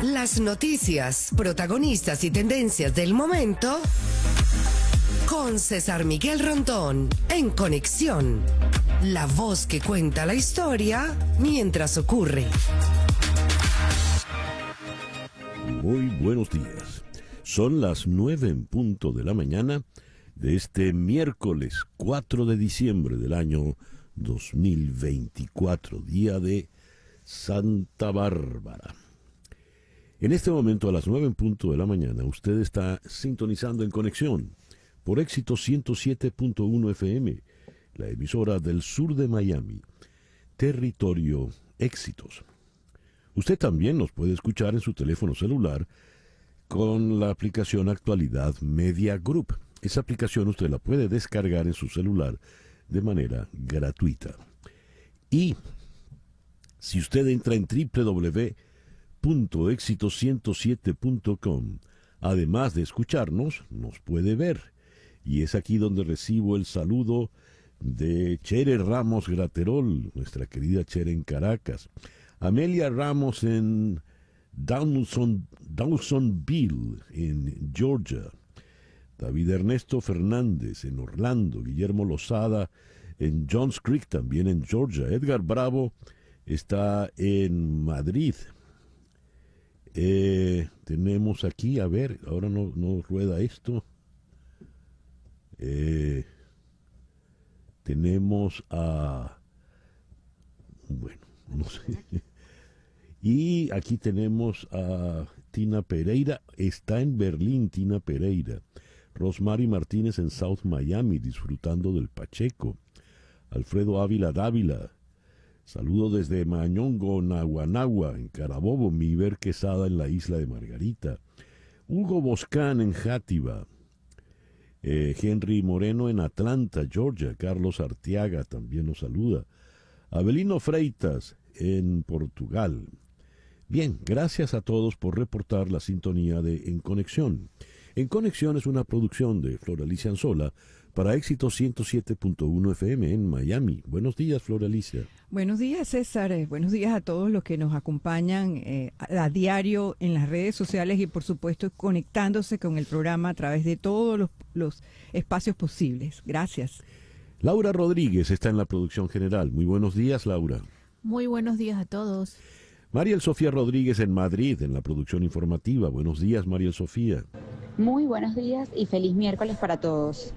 Las noticias, protagonistas y tendencias del momento con César Miguel Rondón en Conexión. La voz que cuenta la historia mientras ocurre. Muy buenos días. Son las 9 en punto de la mañana de este miércoles 4 de diciembre del año 2024, día de Santa Bárbara. En este momento, a las 9 en punto de la mañana, usted está sintonizando en Conexión por Éxito 107.1 FM, la emisora del sur de Miami, territorio Éxitos. Usted también nos puede escuchar en su teléfono celular con la aplicación Actualidad Media Group. Esa aplicación usted la puede descargar en su celular de manera gratuita. Y si usted entra en www.exito107.com, además de escucharnos, nos puede ver. Y es aquí donde recibo el saludo de Chere Ramos Graterol, nuestra querida Chere en Caracas, Amelia Ramos en Dawsonville, en Georgia, David Ernesto Fernández en Orlando, Guillermo Lozada en Johns Creek, también en Georgia, Edgar Bravo está en Madrid. Tenemos aquí, a ver, ahora no rueda esto. Tenemos a... Bueno, no sé. Y aquí tenemos a Tina Pereira, está en Berlín Tina Pereira. Rosmary Martínez en South Miami, disfrutando del Pacheco. Alfredo Ávila Dávila, saludo desde Mañongo, Naguanagua, en Carabobo. Miver Quesada en la isla de Margarita. Hugo Boscán en Játiva. Henry Moreno en Atlanta, Georgia. Carlos Arteaga también nos saluda. Abelino Freitas en Portugal. Bien, gracias a todos por reportar la sintonía de En Conexión. En Conexión es una producción de Floralicia Anzola para Éxito 107.1 FM en Miami. Buenos días, Floralicia. Buenos días, César. Buenos días a todos los que nos acompañan a diario en las redes sociales y, por supuesto, conectándose con el programa a través de todos los espacios posibles. Gracias. Laura Rodríguez está en la producción general. Muy buenos días, Laura. Muy buenos días a todos. Mariel Sofía Rodríguez en Madrid, en la producción informativa. Buenos días, Mariel Sofía. Muy buenos días y feliz miércoles para todos.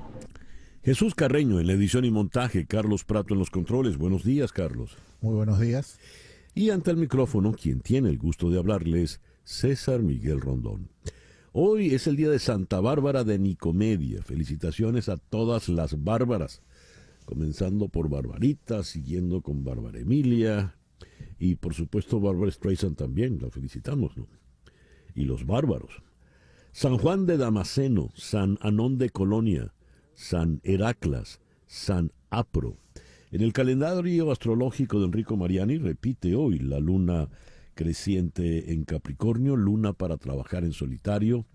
Jesús Carreño en la edición y montaje, Carlos Prato en los controles. Buenos días, Carlos. Muy buenos días. Y ante el micrófono, quien tiene el gusto de hablarles, César Miguel Rondón. Hoy es el día de Santa Bárbara de Nicomedia. Felicitaciones a todas las bárbaras, comenzando por Barbarita, siguiendo con Bárbara Emilia, y por supuesto Bárbara Streisand también, la felicitamos, ¿no? Y los bárbaros. San Juan de Damasceno, San Anón de Colonia, San Heraclas, San Apro. En el calendario astrológico de Enrico Mariani repite hoy la luna creciente en Capricornio, luna para trabajar en solitario,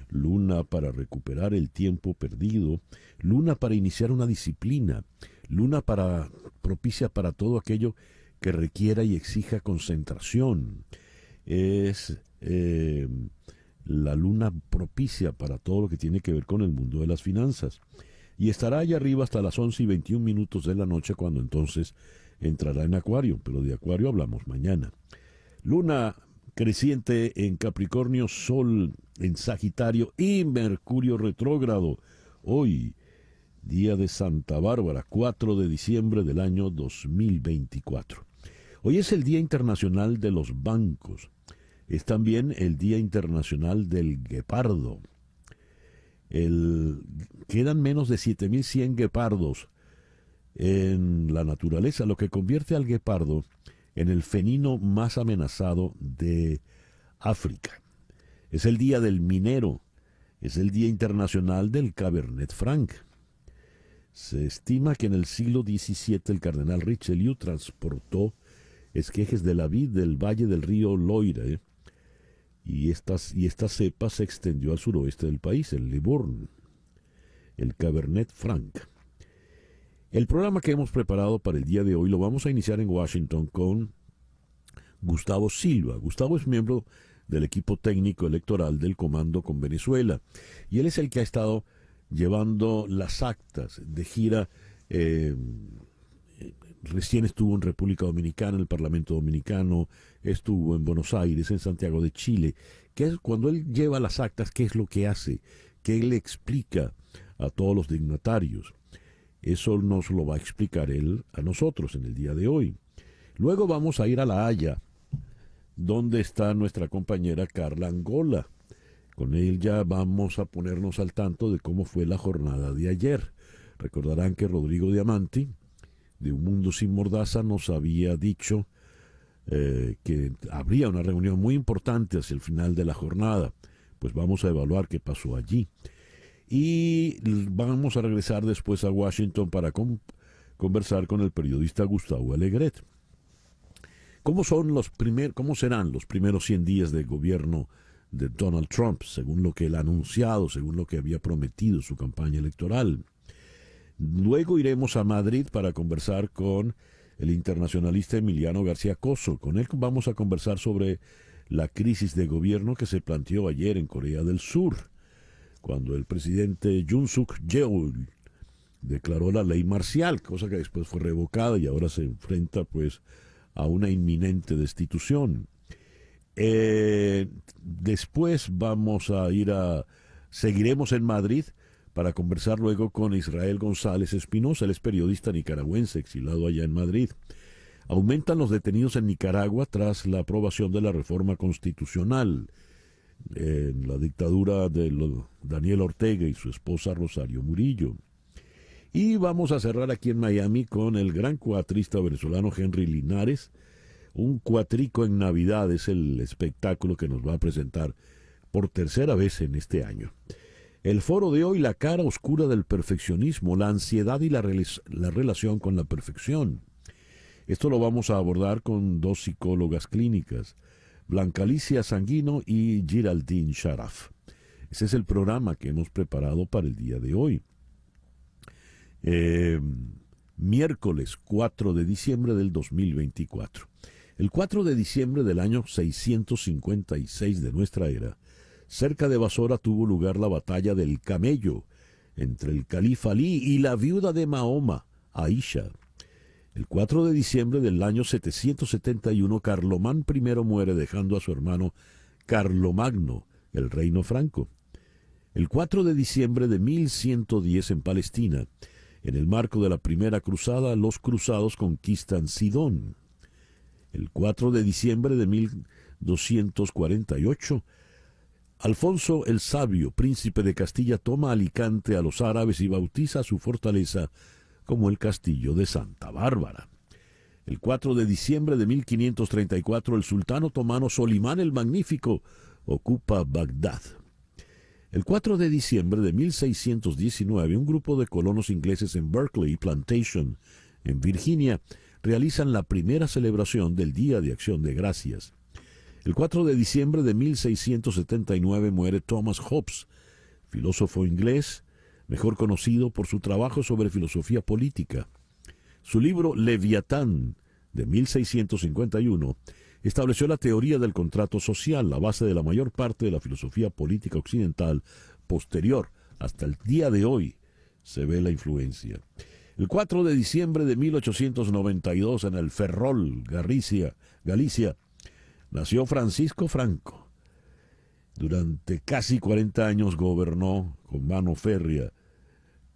luna para recuperar el tiempo perdido, luna para iniciar una disciplina, luna propicia para todo aquello que requiera y exija concentración. Es la luna propicia para todo lo que tiene que ver con el mundo de las finanzas. Y estará allá arriba hasta las 11:21 de la noche, cuando entonces entrará en Acuario, pero de Acuario hablamos mañana. Luna creciente en Capricornio, Sol en Sagitario y Mercurio retrógrado. Hoy, día de Santa Bárbara, 4 de diciembre del año 2024. Hoy es el Día Internacional de los Bancos. Es también el Día Internacional del Guepardo. Quedan menos de 7.100 guepardos en la naturaleza, lo que convierte al guepardo en el felino más amenazado de África. Es el Día del Minero, es el Día Internacional del Cabernet Franc. Se estima que en el siglo XVII el cardenal Richelieu transportó esquejes de la vid del valle del río Loire, y esta cepa se extendió al suroeste del país, el Libourne, el Cabernet Franc. El programa que hemos preparado para el día de hoy lo vamos a iniciar en Washington con Gustavo Silva. Gustavo es miembro del equipo técnico electoral del Comando con Venezuela. Y él es el que ha estado llevando las actas de gira. Recién estuvo en República Dominicana, en el Parlamento Dominicano, estuvo en Buenos Aires, en Santiago de Chile. Que es cuando él lleva las actas, ¿qué es lo que hace? ¿Qué le explica a todos los dignatarios? Eso nos lo va a explicar él a nosotros en el día de hoy. Luego vamos a ir a La Haya, donde está nuestra compañera Carla Angola. Con ella vamos a ponernos al tanto de cómo fue la jornada de ayer. Recordarán que Rodrigo Diamanti, de Un Mundo Sin Mordaza, nos había dicho que habría una reunión muy importante hacia el final de la jornada. Pues vamos a evaluar qué pasó allí. Y vamos a regresar después a Washington para conversar con el periodista Gustavo Alegret. ¿Cómo serán los primeros 100 días de gobierno de Donald Trump, según lo que él ha anunciado, según lo que había prometido en su campaña electoral? Luego iremos a Madrid para conversar con el internacionalista Emiliano García Coso. Con él vamos a conversar sobre la crisis de gobierno que se planteó ayer en Corea del Sur, cuando el presidente Yoon Suk Yeol declaró la ley marcial, cosa que después fue revocada y ahora se enfrenta pues a una inminente destitución. Después seguiremos en Madrid para conversar luego con Israel González Espinosa. Él es periodista nicaragüense exilado allá en Madrid. Aumentan los detenidos en Nicaragua tras la aprobación de la reforma constitucional en la dictadura de Daniel Ortega y su esposa Rosario Murillo. Y vamos a cerrar aquí en Miami con el gran cuatrista venezolano Henry Linares. Un cuatrico en Navidad es el espectáculo que nos va a presentar por tercera vez en este año. El foro de hoy, la cara oscura del perfeccionismo, la ansiedad y la relación con la perfección. Esto lo vamos a abordar con dos psicólogas clínicas, Blanca Alicia Sanguino y Giraldine Sharaf. Ese es el programa que hemos preparado para el día de hoy. Miércoles 4 de diciembre del 2024. El 4 de diciembre del año 656 de nuestra era, cerca de Basora tuvo lugar la batalla del Camello entre el califa Ali y la viuda de Mahoma, Aisha. El 4 de diciembre del año 771, Carlomán I muere dejando a su hermano Carlomagno el reino franco. El 4 de diciembre de 1110 en Palestina, en el marco de la Primera Cruzada, los cruzados conquistan Sidón. El 4 de diciembre de 1248, Alfonso el Sabio, príncipe de Castilla, toma Alicante a los árabes y bautiza su fortaleza como el castillo de Santa Bárbara. El 4 de diciembre de 1534, el sultán otomano Solimán el Magnífico ocupa Bagdad. El 4 de diciembre de 1619, un grupo de colonos ingleses en Berkeley Plantation, en Virginia, realizan la primera celebración del Día de Acción de Gracias. El 4 de diciembre de 1679 muere Thomas Hobbes, filósofo inglés, mejor conocido por su trabajo sobre filosofía política. Su libro Leviatán, de 1651, estableció la teoría del contrato social, la base de la mayor parte de la filosofía política occidental posterior. Hasta el día de hoy se ve la influencia. El 4 de diciembre de 1892, en el Ferrol, Galicia, nació Francisco Franco. Durante casi 40 años gobernó con mano férrea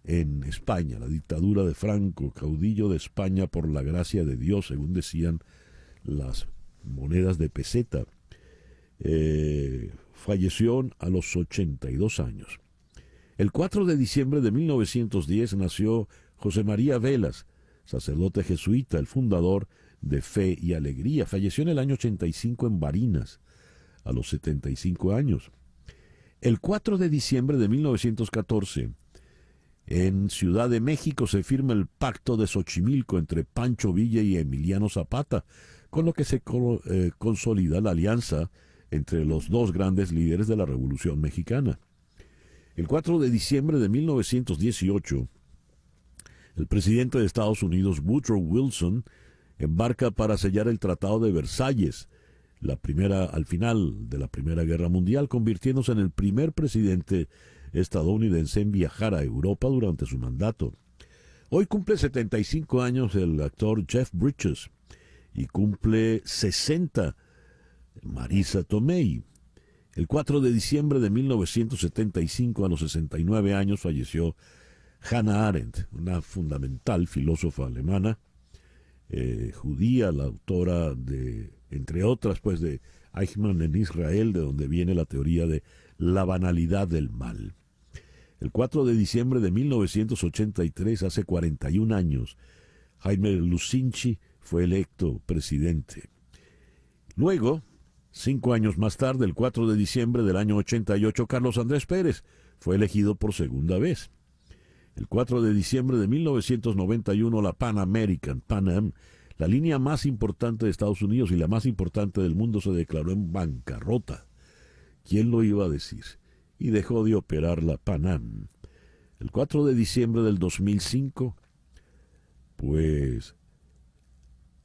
en España, la dictadura de Franco, caudillo de España por la gracia de Dios, según decían las monedas de peseta. Falleció a los 82 años. El 4 de diciembre de 1910 nació José María Velas, sacerdote jesuita, el fundador de Fe y Alegría. Falleció en el año 85 en Barinas, a los 75 años. El 4 de diciembre de 1914, en Ciudad de México, se firma el Pacto de Xochimilco entre Pancho Villa y Emiliano Zapata, con lo que se consolida la alianza entre los dos grandes líderes de la Revolución Mexicana. El 4 de diciembre de 1918, el presidente de Estados Unidos, Woodrow Wilson, embarca para sellar el Tratado de Versalles, al final de la Primera Guerra Mundial, convirtiéndose en el primer presidente estadounidense en viajar a Europa durante su mandato. Hoy cumple 75 años el actor Jeff Bridges y cumple 60 Marisa Tomei. El 4 de diciembre de 1975, a los 69 años, falleció Hannah Arendt, una fundamental filósofa alemana, judía, la autora de, entre otras, pues de Eichmann en Israel, de donde viene la teoría de la banalidad del mal. El 4 de diciembre de 1983, hace 41 años, Jaime Lucinchi fue electo presidente. Luego, 5 años más tarde, el 4 de diciembre del año 88, Carlos Andrés Pérez fue elegido por segunda vez. El 4 de diciembre de 1991, la Pan American, Pan Am, la línea más importante de Estados Unidos y la más importante del mundo, se declaró en bancarrota. ¿Quién lo iba a decir? Y dejó de operar la Pan Am. El 4 de diciembre del 2005, pues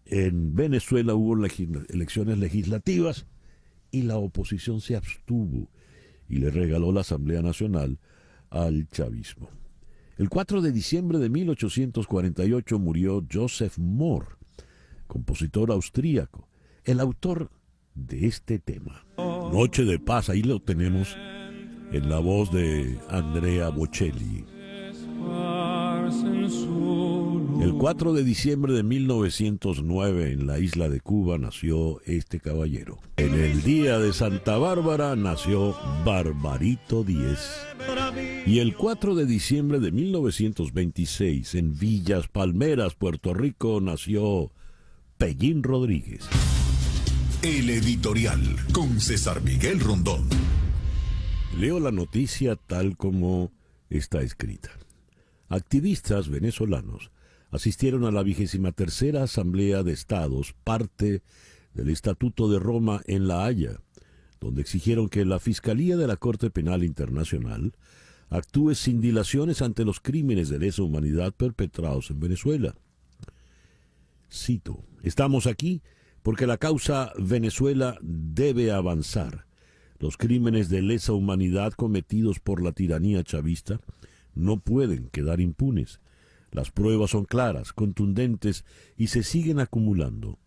en Venezuela hubo elecciones legislativas y la oposición se abstuvo y le regaló la Asamblea Nacional al chavismo. El 4 de diciembre de 1848 murió Joseph Mohr, compositor austríaco, el autor de este tema. Noche de Paz, ahí lo tenemos en la voz de Andrea Bocelli. El 4 de diciembre de 1909, en la isla de Cuba, nació este caballero. En el día de Santa Bárbara nació Barbarito Díez. Y el 4 de diciembre de 1926, en Villas Palmeras, Puerto Rico, nació Pellín Rodríguez. El editorial con César Miguel Rondón. Leo la noticia tal como está escrita. Activistas venezolanos asistieron a la 23ª Asamblea de Estados, parte del Estatuto de Roma en La Haya, donde exigieron que la Fiscalía de la Corte Penal Internacional actúe sin dilaciones ante los crímenes de lesa humanidad perpetrados en Venezuela. Cito: estamos aquí porque la causa Venezuela debe avanzar. Los crímenes de lesa humanidad cometidos por la tiranía chavista no pueden quedar impunes. Las pruebas son claras, contundentes y se siguen acumulando.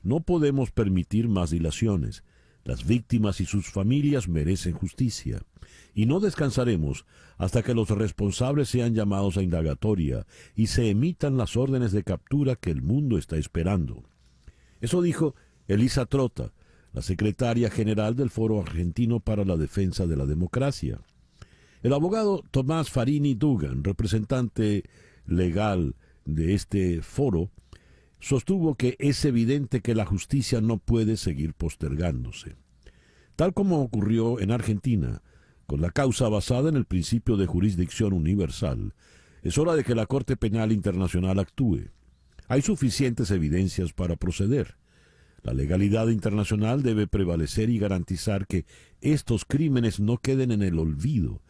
No podemos permitir más dilaciones. Las víctimas y sus familias merecen justicia. Y no descansaremos hasta que los responsables sean llamados a indagatoria y se emitan las órdenes de captura que el mundo está esperando. Eso dijo Elisa Trota, la secretaria general del Foro Argentino para la Defensa de la Democracia. El abogado Tomás Farini Dugan, representante legal de este foro, sostuvo que es evidente que la justicia no puede seguir postergándose. Tal como ocurrió en Argentina, con la causa basada en el principio de jurisdicción universal, es hora de que la Corte Penal Internacional actúe. Hay suficientes evidencias para proceder. La legalidad internacional debe prevalecer y garantizar que estos crímenes no queden en el olvido.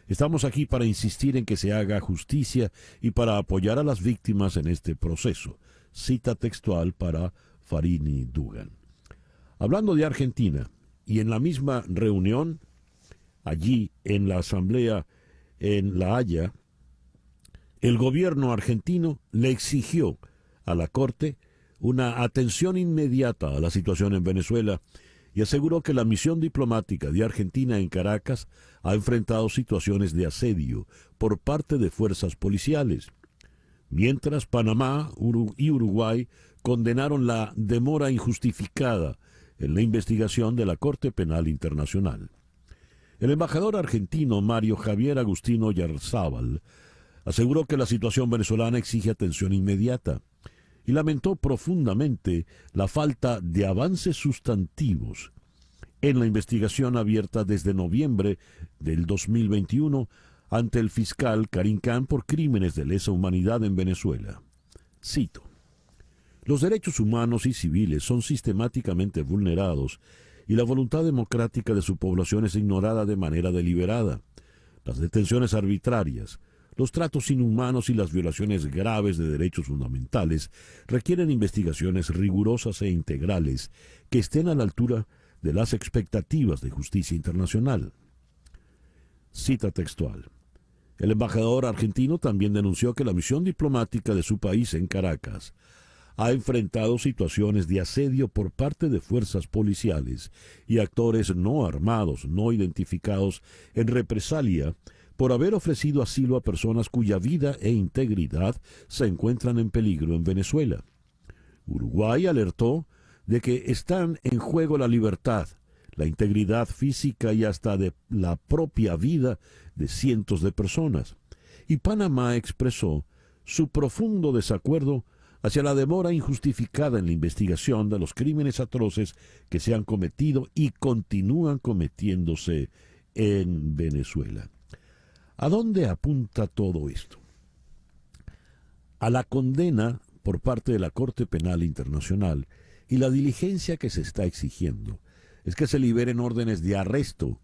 Estamos aquí para insistir en que se haga justicia y para apoyar a las víctimas en este proceso. Cita textual para Farini Dugan. Hablando de Argentina, y en la misma reunión, allí en la Asamblea en La Haya, el gobierno argentino le exigió a la Corte una atención inmediata a la situación en Venezuela y aseguró que la misión diplomática de Argentina en Caracas ha enfrentado situaciones de asedio por parte de fuerzas policiales, mientras Panamá y Uruguay condenaron la demora injustificada en la investigación de la Corte Penal Internacional. El embajador argentino Mario Javier Agustino Yarzábal aseguró que la situación venezolana exige atención inmediata y lamentó profundamente la falta de avances sustantivos en la investigación abierta desde noviembre del 2021 ante el fiscal Karim Khan por crímenes de lesa humanidad en Venezuela. Cito: los derechos humanos y civiles son sistemáticamente vulnerados y la voluntad democrática de su población es ignorada de manera deliberada. Las detenciones arbitrarias, los tratos inhumanos y las violaciones graves de derechos fundamentales requieren investigaciones rigurosas e integrales que estén a la altura de las expectativas de justicia internacional. Cita textual. El embajador argentino también denunció que la misión diplomática de su país en Caracas ha enfrentado situaciones de asedio por parte de fuerzas policiales y actores no armados, no identificados, en represalia por haber ofrecido asilo a personas cuya vida e integridad se encuentran en peligro en Venezuela. Uruguay alertó de que están en juego la libertad, la integridad física y hasta de la propia vida de cientos de personas. Y Panamá expresó su profundo desacuerdo hacia la demora injustificada en la investigación de los crímenes atroces que se han cometido y continúan cometiéndose en Venezuela. ¿A dónde apunta todo esto? A la condena por parte de la Corte Penal Internacional y la diligencia que se está exigiendo es que se liberen órdenes de arresto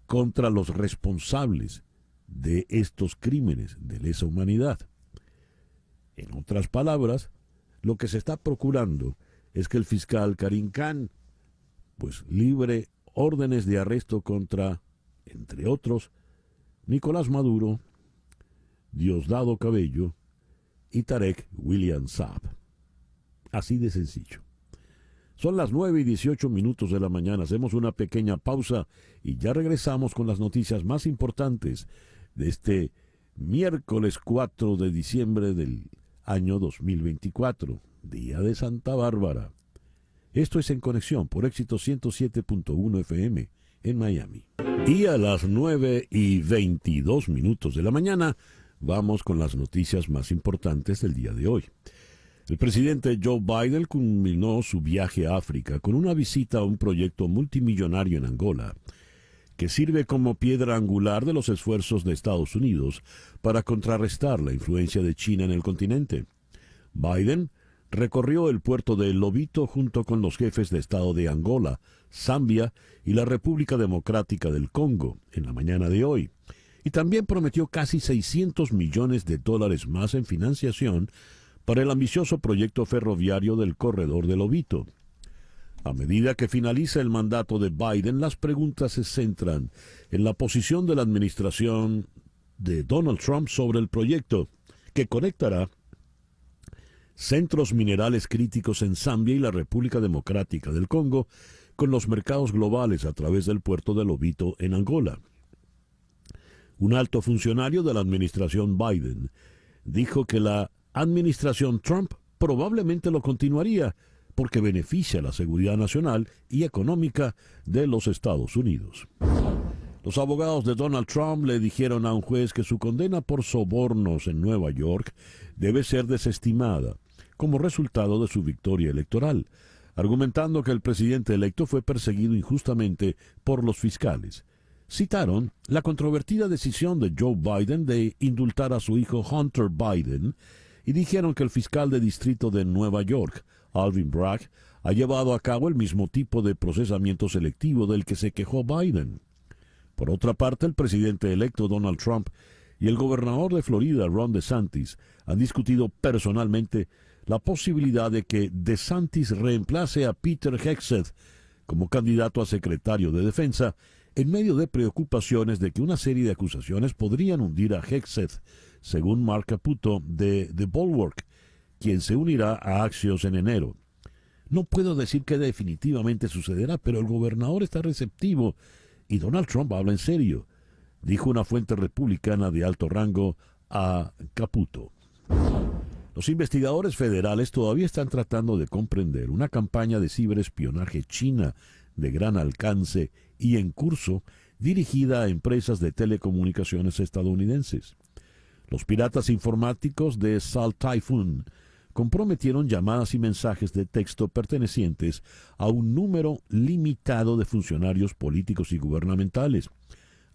contra los responsables de estos crímenes de lesa humanidad. En otras palabras, lo que se está procurando es que el fiscal Karim Khan pues libre órdenes de arresto contra, entre otros, Nicolás Maduro, Diosdado Cabello y Tarek William Saab. Así de sencillo. Son las 9:18 de la mañana. Hacemos una pequeña pausa y ya regresamos con las noticias más importantes de este miércoles 4 de diciembre del año 2024, Día de Santa Bárbara. Esto es En Conexión por Éxito 107.1 FM en Miami. Y a las 9:22 de la mañana vamos con las noticias más importantes del día de hoy. El presidente Joe Biden culminó su viaje a África con una visita a un proyecto multimillonario en Angola, que sirve como piedra angular de los esfuerzos de Estados Unidos para contrarrestar la influencia de China en el continente. Biden recorrió el puerto de Lobito junto con los jefes de Estado de Angola, Zambia y la República Democrática del Congo en la mañana de hoy, y también prometió casi $600 millones más en financiación para el ambicioso proyecto ferroviario del corredor de Lobito. A medida que finaliza el mandato de Biden, las preguntas se centran en la posición de la administración de Donald Trump sobre el proyecto, que conectará centros minerales críticos en Zambia y la República Democrática del Congo con los mercados globales a través del puerto de Lobito en Angola. Un alto funcionario de la administración Biden dijo que la administración Trump probablemente lo continuaría porque beneficia la seguridad nacional y económica de los Estados Unidos. Los abogados de Donald Trump le dijeron a un juez que su condena por sobornos en Nueva York debe ser desestimada como resultado de su victoria electoral, argumentando que el presidente electo fue perseguido injustamente por los fiscales. Citaron la controvertida decisión de Joe Biden de indultar a su hijo Hunter Biden y dijeron que el fiscal de distrito de Nueva York, Alvin Bragg, ha llevado a cabo el mismo tipo de procesamiento selectivo del que se quejó Biden. Por otra parte, el presidente electo Donald Trump y el gobernador de Florida, Ron DeSantis, han discutido personalmente la posibilidad de que DeSantis reemplace a Peter Hegseth como candidato a secretario de Defensa en medio de preocupaciones de que una serie de acusaciones podrían hundir a Hegseth, según Mark Caputo de The Bulwark, quien se unirá a Axios en enero. No puedo decir que definitivamente sucederá, pero el gobernador está receptivo y Donald Trump habla en serio, dijo una fuente republicana de alto rango a Caputo. Los investigadores federales todavía están tratando de comprender una campaña de ciberespionaje china de gran alcance y en curso dirigida a empresas de telecomunicaciones estadounidenses. Los piratas informáticos de Salt Typhoon comprometieron llamadas y mensajes de texto pertenecientes a un número limitado de funcionarios políticos y gubernamentales,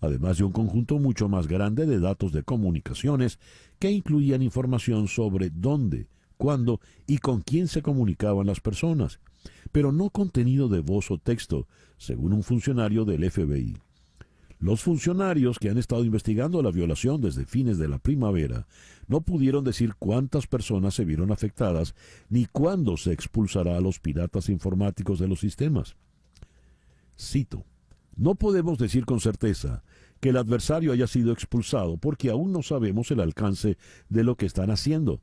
además de un conjunto mucho más grande de datos de comunicaciones que incluían información sobre dónde, cuándo y con quién se comunicaban las personas, pero no contenido de voz o texto, según un funcionario del FBI. Los funcionarios que han estado investigando la violación desde fines de la primavera no pudieron decir cuántas personas se vieron afectadas ni cuándo se expulsará a los piratas informáticos de los sistemas. Cito: no podemos decir con certeza que el adversario haya sido expulsado porque aún no sabemos el alcance de lo que están haciendo.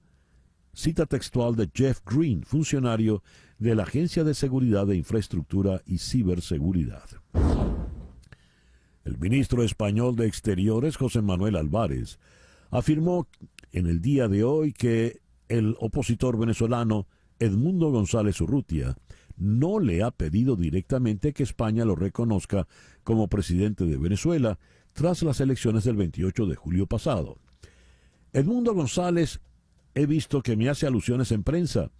Cita textual de Jeff Green, funcionario de la Agencia de Seguridad de Infraestructura y Ciberseguridad. El ministro español de Exteriores, José Manuel Álvarez, afirmó en el día de hoy que el opositor venezolano Edmundo González Urrutia no le ha pedido directamente que España lo reconozca como presidente de Venezuela tras las elecciones del 28 de julio pasado. Edmundo González, he visto que me hace alusiones en prensa,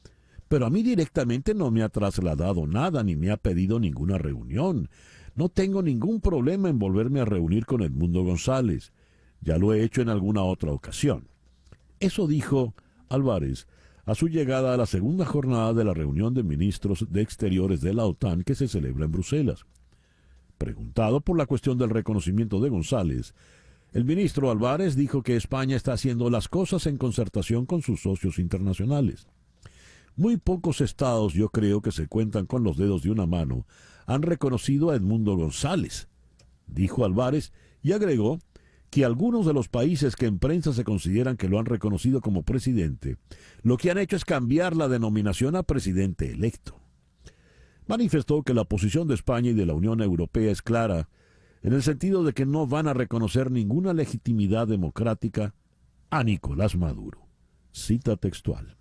pero a mí directamente no me ha trasladado nada ni me ha pedido ninguna reunión. No tengo ningún problema en volverme a reunir con Edmundo González. Ya lo he hecho en alguna otra ocasión. Eso dijo Álvarez a su llegada a la segunda jornada de la reunión de ministros de Exteriores de la OTAN que se celebra en Bruselas. Preguntado por la cuestión del reconocimiento de González, el ministro Álvarez dijo que España está haciendo las cosas en concertación con sus socios internacionales. Muy pocos estados, yo creo que se cuentan con los dedos de una mano, han reconocido a Edmundo González, dijo Álvarez, y agregó que algunos de los países que en prensa se consideran que lo han reconocido como presidente, lo que han hecho es cambiar la denominación a presidente electo. Manifestó que la posición de España y de la Unión Europea es clara, en el sentido de que no van a reconocer ninguna legitimidad democrática a Nicolás Maduro. Cita textual.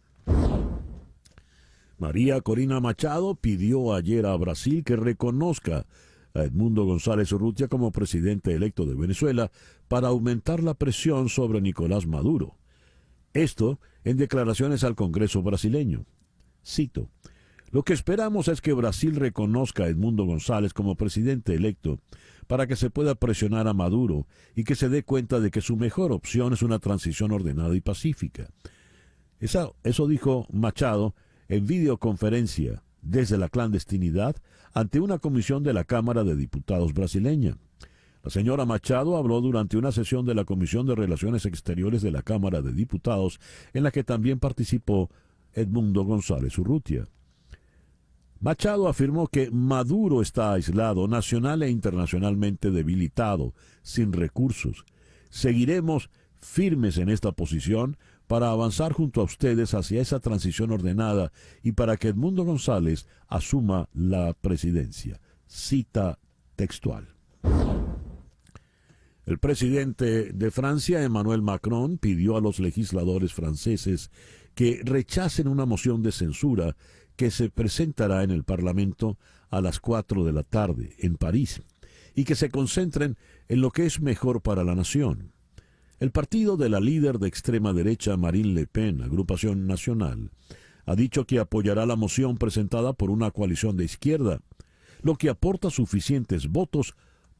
María Corina Machado pidió ayer a Brasil que reconozca a Edmundo González Urrutia como presidente electo de Venezuela para aumentar la presión sobre Nicolás Maduro. Esto en declaraciones al Congreso brasileño. Cito: lo que esperamos es que Brasil reconozca a Edmundo González como presidente electo para que se pueda presionar a Maduro y que se dé cuenta de que su mejor opción es una transición ordenada y pacífica. Eso dijo Machado en videoconferencia desde la clandestinidad ante una comisión de la Cámara de Diputados brasileña. La señora Machado habló durante una sesión de la Comisión de Relaciones Exteriores de la Cámara de Diputados, en la que también participó Edmundo González Urrutia. Machado afirmó que Maduro está aislado, nacional e internacionalmente debilitado, sin recursos. Seguiremos firmes en esta posición para avanzar junto a ustedes hacia esa transición ordenada y para que Edmundo González asuma la presidencia. Cita textual. El presidente de Francia, Emmanuel Macron, pidió a los legisladores franceses que rechacen una moción de censura que se presentará en el Parlamento a las 4 de la tarde en París y que se concentren en lo que es mejor para la nación. El partido de la líder de extrema derecha Marine Le Pen, Agrupación Nacional, ha dicho que apoyará la moción presentada por una coalición de izquierda, lo que aporta suficientes votos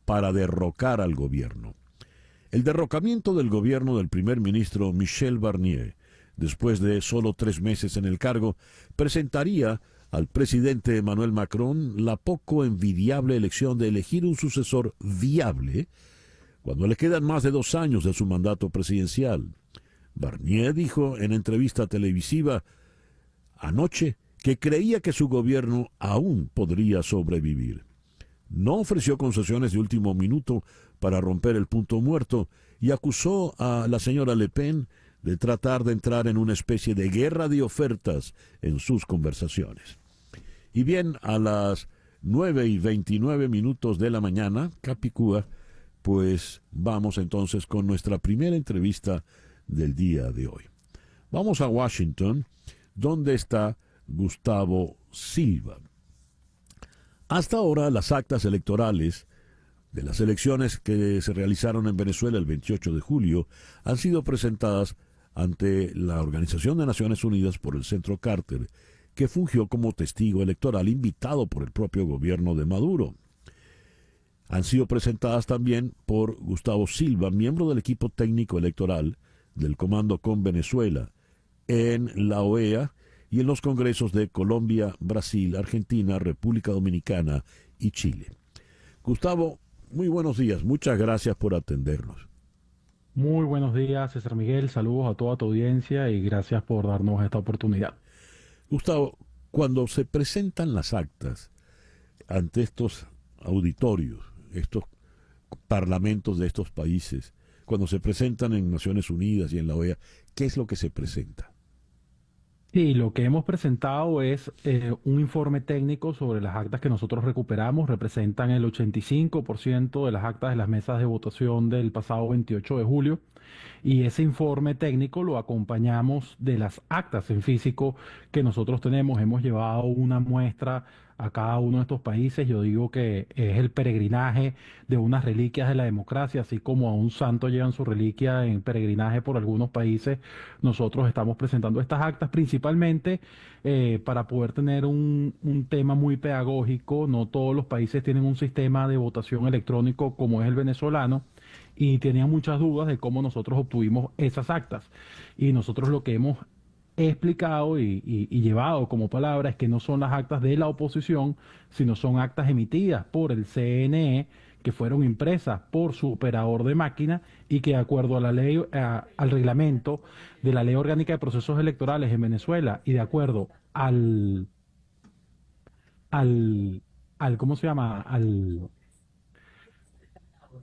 para derrocar al gobierno. El derrocamiento del gobierno del primer ministro Michel Barnier, después de solo 3 meses en el cargo, presentaría al presidente Emmanuel Macron la poco envidiable elección de elegir un sucesor viable cuando le quedan más de 2 años de su mandato presidencial. Barnier dijo en entrevista televisiva anoche que creía que su gobierno aún podría sobrevivir. No ofreció concesiones de último minuto para romper el punto muerto y acusó a la señora Le Pen de tratar de entrar en una especie de guerra de ofertas en sus conversaciones. Y bien, a las 9:29 de la mañana, Capicúa, pues vamos entonces con nuestra primera entrevista del día de hoy. Vamos a Washington, donde está Gustavo Silva. Hasta ahora, las actas electorales de las elecciones que se realizaron en Venezuela el 28 de julio han sido presentadas ante la Organización de Naciones Unidas por el Centro Carter, que fungió como testigo electoral invitado por el propio gobierno de Maduro. Han sido presentadas también por Gustavo Silva, miembro del equipo técnico electoral del Comando con Venezuela, en la OEA y en los congresos de Colombia, Brasil, Argentina, República Dominicana y Chile. Gustavo, muy buenos días, muchas gracias por atendernos. Muy buenos días, César Miguel, saludos a toda tu audiencia y gracias por darnos esta oportunidad. Gustavo, cuando se presentan las actas ante estos auditorios, estos parlamentos de estos países, cuando se presentan en Naciones Unidas y en la OEA, ¿qué es lo que se presenta? Sí, lo que hemos presentado es un informe técnico sobre las actas que nosotros recuperamos. Representan el 85% de las actas de las mesas de votación del pasado 28 de julio. Y ese informe técnico lo acompañamos de las actas en físico que nosotros tenemos. Hemos llevado una muestra a cada uno de estos países. Yo digo que es el peregrinaje de unas reliquias de la democracia, así como a un santo llevan su reliquia en peregrinaje por algunos países. Nosotros estamos presentando estas actas principalmente para poder tener un tema muy pedagógico. No todos los países tienen un sistema de votación electrónico como es el venezolano, y tenían muchas dudas de cómo nosotros obtuvimos esas actas. Y nosotros lo que hemos explicado y llevado como palabra es que no son las actas de la oposición, sino son actas emitidas por el CNE, que fueron impresas por su operador de máquina y que de acuerdo a la ley, al reglamento de la Ley Orgánica de Procesos Electorales en Venezuela y de acuerdo ¿cómo se llama?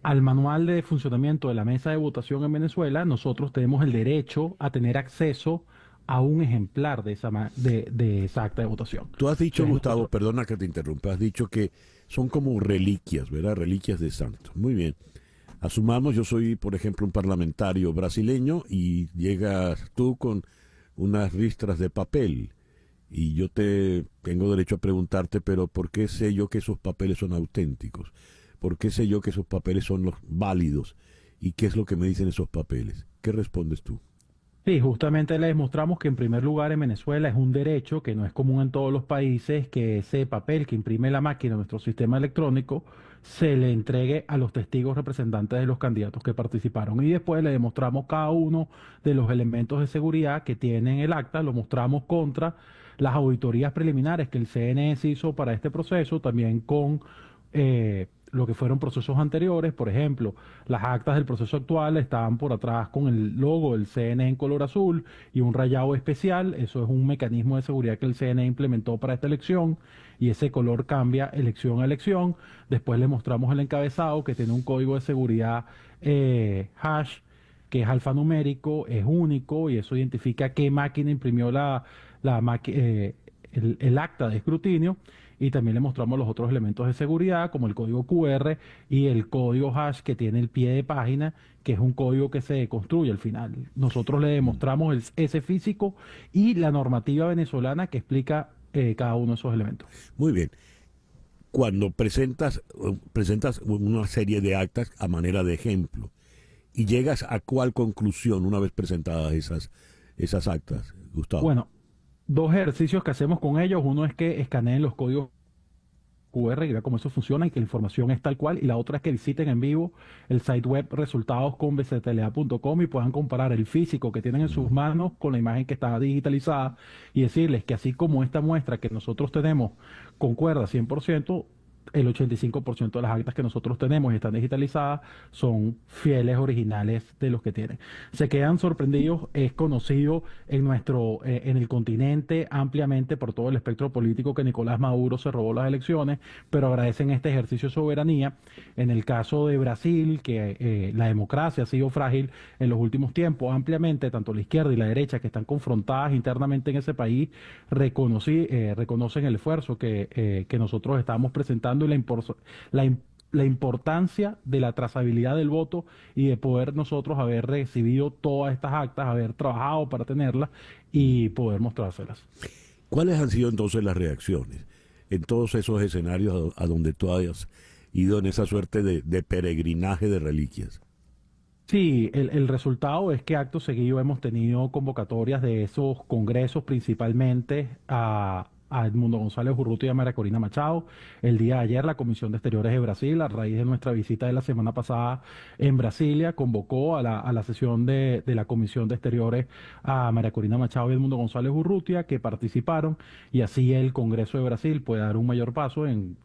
Al manual de funcionamiento de la mesa de votación en Venezuela, nosotros tenemos el derecho a tener acceso a un ejemplar de esa acta de votación. Tú has dicho, Entonces, Gustavo, nosotros- perdona que te interrumpa, has dicho que son como reliquias, ¿verdad? Reliquias de santos. Muy bien. Asumamos, yo soy, por ejemplo, un parlamentario brasileño y llegas tú con unas ristras de papel y yo te tengo derecho a preguntarte, pero ¿por qué sé yo que esos papeles son auténticos? ¿Por qué sé yo que esos papeles son los válidos? ¿Y qué es lo que me dicen esos papeles? ¿Qué respondes tú? Sí, justamente le demostramos que en primer lugar en Venezuela es un derecho que no es común en todos los países que ese papel que imprime la máquina en nuestro sistema electrónico se le entregue a los testigos representantes de los candidatos que participaron. Y después le demostramos cada uno de los elementos de seguridad que tienen el acta, lo mostramos contra las auditorías preliminares que el CNE hizo para este proceso, también con lo que fueron procesos anteriores. Por ejemplo, las actas del proceso actual estaban por atrás con el logo del CNE en color azul y un rayado especial. Eso es un mecanismo de seguridad que el CNE implementó para esta elección y ese color cambia elección a elección. Después le mostramos el encabezado que tiene un código de seguridad hash, que es alfanumérico, es único y eso identifica qué máquina imprimió el acta de escrutinio. Y también le mostramos los otros elementos de seguridad, como el código QR y el código hash que tiene el pie de página, que es un código que se construye al final. Nosotros le demostramos ese físico y la normativa venezolana que explica cada uno de esos elementos. Muy bien. Cuando presentas una serie de actas a manera de ejemplo y llegas a cuál conclusión una vez presentadas esas actas, Gustavo. Bueno, dos ejercicios que hacemos con ellos. Uno es que escaneen los códigos QR y vean cómo eso funciona y que la información es tal cual. Y la otra es que visiten en vivo el site web resultadosconbctla.com y puedan comparar el físico que tienen en sus manos con la imagen que está digitalizada y decirles que así como esta muestra que nosotros tenemos concuerda 100%, el 85% de las actas que nosotros tenemos y están digitalizadas son fieles, originales de los que tienen. Se quedan sorprendidos, es conocido en el continente ampliamente por todo el espectro político que Nicolás Maduro se robó las elecciones, pero agradecen este ejercicio de soberanía. En el caso de Brasil, que la democracia ha sido frágil en los últimos tiempos, ampliamente, tanto la izquierda y la derecha que están confrontadas internamente en ese país, reconocen el esfuerzo que nosotros estamos presentando y la importancia de la trazabilidad del voto y de poder nosotros haber recibido todas estas actas, haber trabajado para tenerlas y poder mostrárselas. ¿Cuáles han sido entonces las reacciones en todos esos escenarios a donde tú hayas ido en esa suerte de peregrinaje de reliquias? Sí, el resultado es que acto seguido hemos tenido convocatorias de esos congresos, principalmente a Edmundo González Urrutia y a María Corina Machado. El día de ayer la Comisión de Exteriores de Brasil, a raíz de nuestra visita de la semana pasada en Brasilia, convocó a la sesión de la Comisión de Exteriores a María Corina Machado y Edmundo González Urrutia, que participaron, y así el Congreso de Brasil puede dar un mayor paso en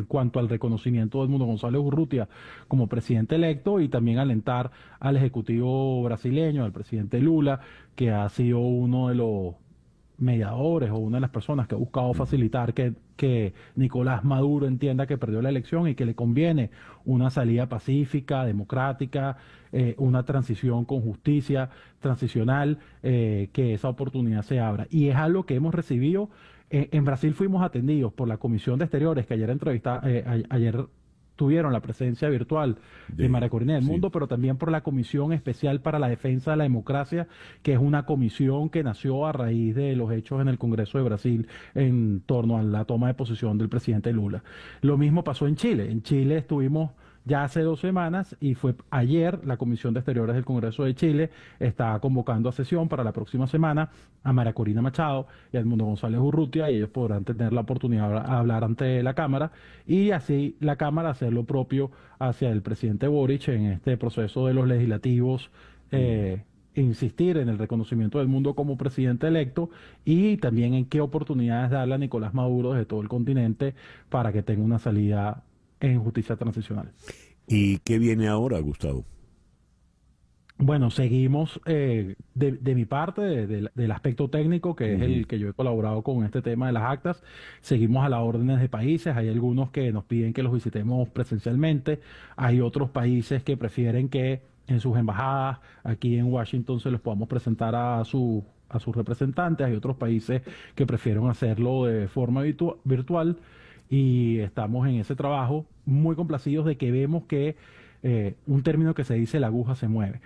cuanto al reconocimiento de Edmundo González Urrutia como presidente electo y también alentar al Ejecutivo brasileño, al presidente Lula, que ha sido uno mediadores o una de las personas que ha buscado facilitar que Nicolás Maduro entienda que perdió la elección y que le conviene una salida pacífica, democrática, una transición con justicia transicional, que esa oportunidad se abra. Y es algo que hemos recibido. En Brasil fuimos atendidos por la Comisión de Exteriores, que ayer tuvieron la presencia virtual de María Corina del Mundo, pero también por la Comisión Especial para la Defensa de la Democracia, que es una comisión que nació a raíz de los hechos en el Congreso de Brasil en torno a la toma de posesión del presidente Lula. Lo mismo pasó en Chile. En Chile estuvimos ya hace 2 semanas y fue ayer la Comisión de Exteriores del Congreso de Chile está convocando a sesión para la próxima semana a María Corina Machado y a Edmundo González Urrutia, y ellos podrán tener la oportunidad de hablar ante la Cámara y así la Cámara hacer lo propio hacia el presidente Boric en este proceso de los legislativos, insistir en el reconocimiento del mundo como presidente electo y también en qué oportunidades darle a Nicolás Maduro desde todo el continente para que tenga una salida en justicia transicional. ¿Y qué viene ahora, Gustavo? Bueno, seguimos de mi parte, del aspecto técnico, que es el que yo he colaborado con este tema de las actas. Seguimos a las órdenes de países. Hay algunos que nos piden que los visitemos presencialmente. Hay otros países que prefieren que en sus embajadas aquí en Washington se los podamos presentar a sus representantes. Hay otros países que prefieren hacerlo de forma virtual. Y estamos en ese trabajo muy complacidos de que vemos que un término que se dice la aguja se mueve.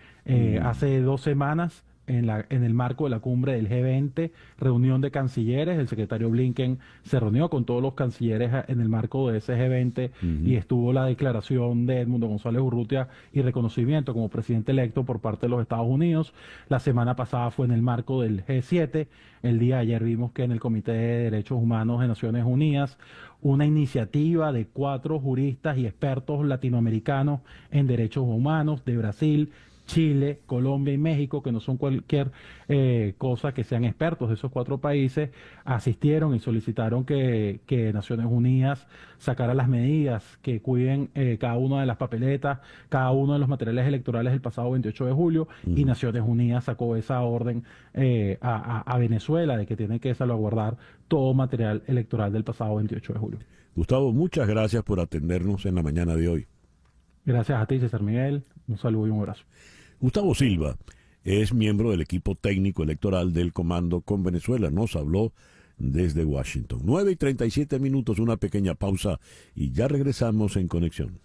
Hace 2 semanas, en el marco de la cumbre del G20, reunión de cancilleres, el secretario Blinken se reunió con todos los cancilleres en el marco de ese G20 y estuvo la declaración de Edmundo González Urrutia y reconocimiento como presidente electo por parte de los Estados Unidos. La semana pasada fue en el marco del G7. El día de ayer vimos que en el Comité de Derechos Humanos de Naciones Unidas, una iniciativa de 4 juristas y expertos latinoamericanos en derechos humanos de Brasil, Chile, Colombia y México, que no son cualquier cosa que sean expertos de esos 4 países, asistieron y solicitaron que Naciones Unidas sacara las medidas que cuiden cada una de las papeletas, cada uno de los materiales electorales del pasado 28 de julio, y Naciones Unidas sacó esa orden a Venezuela de que tiene que salvaguardar todo material electoral del pasado 28 de julio. Gustavo, muchas gracias por atendernos en la mañana de hoy. Gracias a ti, César Miguel. Un saludo y un abrazo. Gustavo Silva es miembro del equipo técnico electoral del Comando con Venezuela. Nos habló desde Washington. 9:37, una pequeña pausa y ya regresamos en Conexión.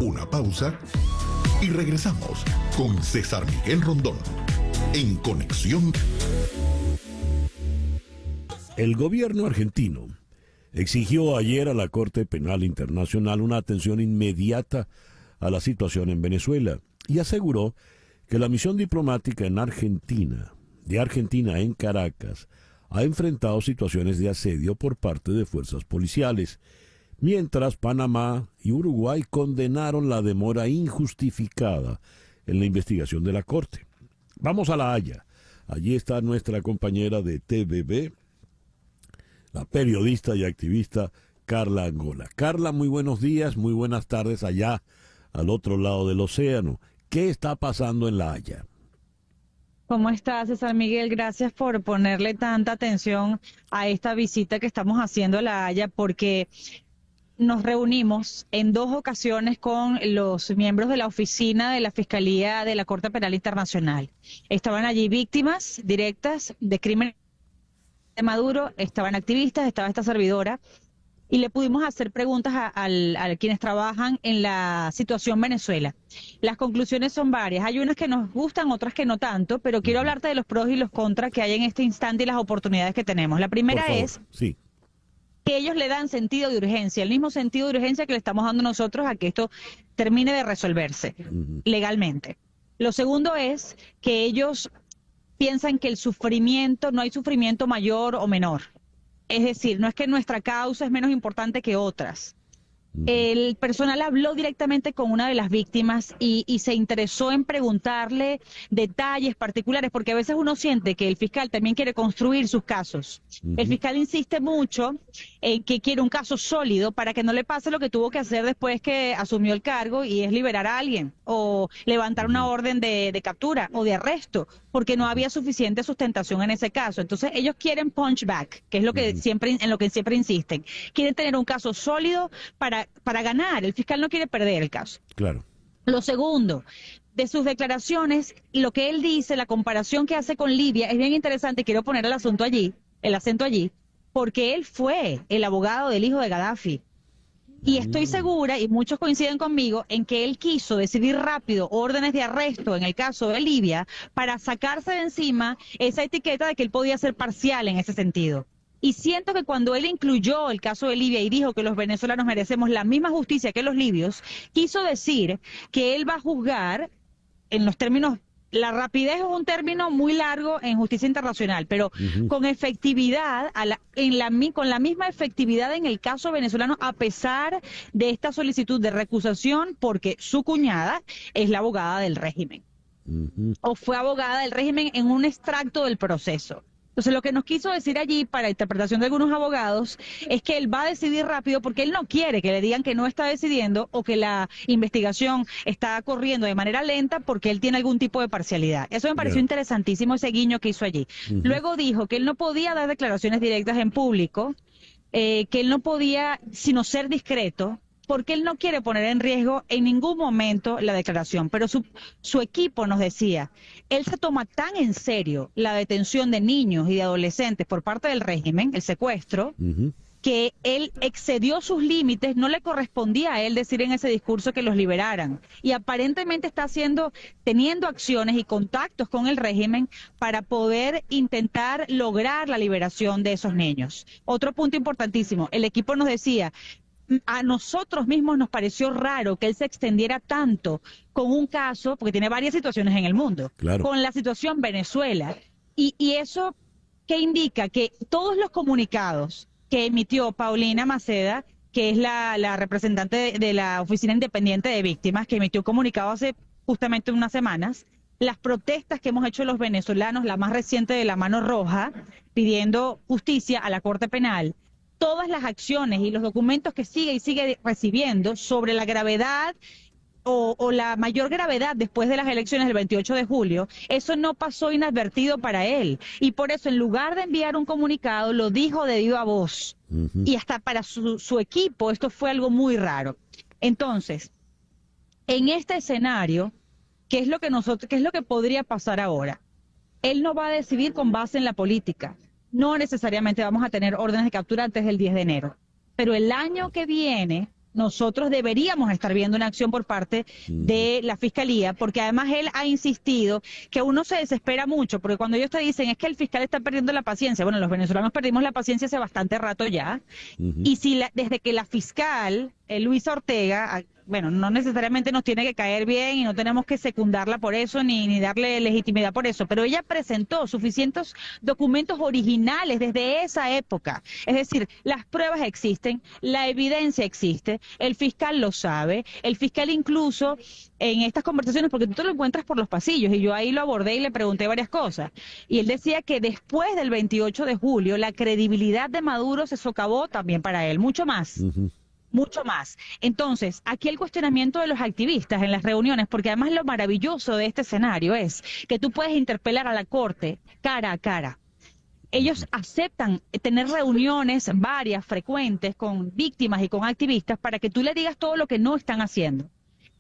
Una pausa y regresamos con César Miguel Rondón en Conexión. El gobierno argentino exigió ayer a la Corte Penal Internacional una atención inmediata a la situación en Venezuela y aseguró que la misión diplomática de Argentina en Caracas ha enfrentado situaciones de asedio por parte de fuerzas policiales, mientras Panamá y Uruguay condenaron la demora injustificada en la investigación de la Corte. Vamos a La Haya. Allí está nuestra compañera de TVB, la periodista y activista Carla Angola. Carla, muy buenos días, muy buenas tardes allá al otro lado del océano. ¿Qué está pasando en La Haya? ¿Cómo estás, César Miguel? Gracias por ponerle tanta atención a esta visita que estamos haciendo a La Haya, porque nos reunimos en 2 ocasiones con los miembros de la oficina de la Fiscalía de la Corte Penal Internacional. Estaban allí víctimas directas de crímenes de Maduro, estaban activistas, estaba esta servidora, y le pudimos hacer preguntas a quienes trabajan en la situación Venezuela. Las conclusiones son varias, hay unas que nos gustan, otras que no tanto, pero quiero hablarte de los pros y los contras que hay en este instante y las oportunidades que tenemos. La primera es que ellos le dan sentido de urgencia, el mismo sentido de urgencia que le estamos dando nosotros a que esto termine de resolverse legalmente. Lo segundo es que ellos piensan que el sufrimiento, no hay sufrimiento mayor o menor. Es decir, no es que nuestra causa es menos importante que otras. El personal habló directamente con una de las víctimas y se interesó en preguntarle detalles particulares, porque a veces uno siente que el fiscal también quiere construir sus casos. El fiscal insiste mucho en que quiere un caso sólido para que no le pase lo que tuvo que hacer después que asumió el cargo, y es liberar a alguien o levantar una orden de captura o de arresto, porque no había suficiente sustentación en ese caso. Entonces ellos quieren punchback, que es lo que siempre, en lo que siempre insisten. Quieren tener un caso sólido para ganar. El fiscal no quiere perder el caso. Claro. Lo segundo, de sus declaraciones, lo que él dice, la comparación que hace con Libia, es bien interesante. Quiero poner el acento allí, porque él fue el abogado del hijo de Gaddafi. Y estoy segura, y muchos coinciden conmigo, en que él quiso decidir rápido órdenes de arresto en el caso de Libia para sacarse de encima esa etiqueta de que él podía ser parcial en ese sentido. Y siento que cuando él incluyó el caso de Libia y dijo que los venezolanos merecemos la misma justicia que los libios, quiso decir que él va a juzgar en los términos. La rapidez es un término muy largo en justicia internacional, pero con efectividad, con la misma efectividad en el caso venezolano, a pesar de esta solicitud de recusación, porque su cuñada es la abogada del régimen, o fue abogada del régimen en un extracto del proceso. Entonces, lo que nos quiso decir allí, para interpretación de algunos abogados, es que él va a decidir rápido porque él no quiere que le digan que no está decidiendo o que la investigación está corriendo de manera lenta porque él tiene algún tipo de parcialidad. Eso me pareció interesantísimo, ese guiño que hizo allí. Luego dijo que él no podía dar declaraciones directas en público, que él no podía sino ser discreto, porque él no quiere poner en riesgo en ningún momento la declaración. Pero su equipo nos decía, él se toma tan en serio la detención de niños y de adolescentes por parte del régimen, el secuestro, que él excedió sus límites, no le correspondía a él decir en ese discurso que los liberaran. Y aparentemente está teniendo acciones y contactos con el régimen para poder intentar lograr la liberación de esos niños. Otro punto importantísimo, el equipo nos decía, a nosotros mismos nos pareció raro que él se extendiera tanto con un caso, porque tiene varias situaciones en el mundo, con la situación Venezuela. Y eso, ¿qué indica? Que todos los comunicados que emitió Paulina Maceda, que es la representante de la Oficina Independiente de Víctimas, que emitió un comunicado hace justamente unas semanas, las protestas que hemos hecho los venezolanos, la más reciente de la Mano Roja, pidiendo justicia a la Corte Penal, todas las acciones y los documentos que sigue recibiendo sobre la gravedad o la mayor gravedad después de las elecciones del 28 de julio, eso no pasó inadvertido para él. Y por eso, en lugar de enviar un comunicado, lo dijo de viva voz. Y hasta para su equipo esto fue algo muy raro. Entonces, en este escenario, ¿qué es lo que podría pasar ahora? Él no va a decidir con base en la política. No necesariamente vamos a tener órdenes de captura antes del 10 de enero. Pero el año que viene, nosotros deberíamos estar viendo una acción por parte de la Fiscalía, porque además él ha insistido que uno se desespera mucho, porque cuando ellos te dicen es que el fiscal está perdiendo la paciencia, bueno, los venezolanos perdimos la paciencia hace bastante rato ya, y desde que la fiscal, Luisa Ortega, bueno, no necesariamente nos tiene que caer bien y no tenemos que secundarla por eso ni darle legitimidad por eso, pero ella presentó suficientes documentos originales desde esa época. Es decir, las pruebas existen, la evidencia existe, el fiscal lo sabe, el fiscal incluso en estas conversaciones, porque tú te lo encuentras por los pasillos, y yo ahí lo abordé y le pregunté varias cosas, y él decía que después del 28 de julio la credibilidad de Maduro se socavó también para él, mucho más. Mucho más. Entonces, aquí el cuestionamiento de los activistas en las reuniones, porque además lo maravilloso de este escenario es que tú puedes interpelar a la Corte cara a cara. Ellos aceptan tener reuniones varias, frecuentes, con víctimas y con activistas para que tú le digas todo lo que no están haciendo.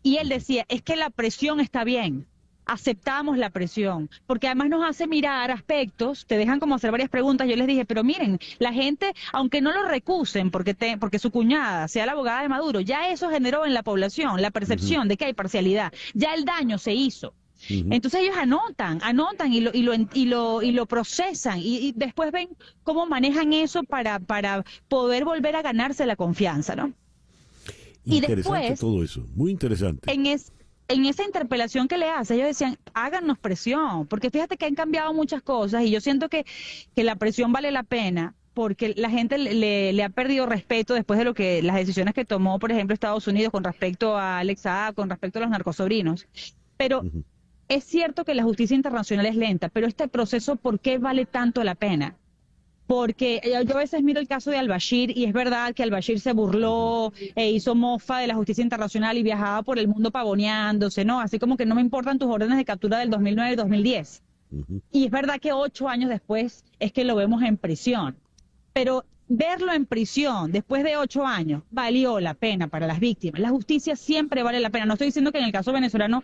Y él decía, es que la presión está bien. Aceptamos la presión, porque además nos hace mirar aspectos, te dejan como hacer varias preguntas. Yo les dije, pero miren, la gente, aunque no lo recusen porque su cuñada sea la abogada de Maduro, ya eso generó en la población la percepción de que hay parcialidad, ya el daño se hizo. Entonces ellos anotan y lo procesan y después ven cómo manejan eso para poder volver a ganarse la confianza, ¿no? Interesante y después, todo eso, muy interesante. En esa interpelación que le hace, ellos decían, háganos presión, porque fíjate que han cambiado muchas cosas y yo siento que la presión vale la pena, porque la gente le ha perdido respeto después de las decisiones que tomó, por ejemplo, Estados Unidos con respecto a Alex Saab, con respecto a los narcosobrinos. Pero es cierto que la justicia internacional es lenta, pero este proceso, ¿por qué vale tanto la pena? Porque yo a veces miro el caso de al-Bashir y es verdad que al-Bashir se burló e hizo mofa de la justicia internacional y viajaba por el mundo pavoneándose, ¿no? Así como que no me importan tus órdenes de captura del 2009 y 2010. Y es verdad que 8 años después es que lo vemos en prisión. Pero verlo en prisión después de 8 años valió la pena para las víctimas. La justicia siempre vale la pena. No estoy diciendo que en el caso venezolano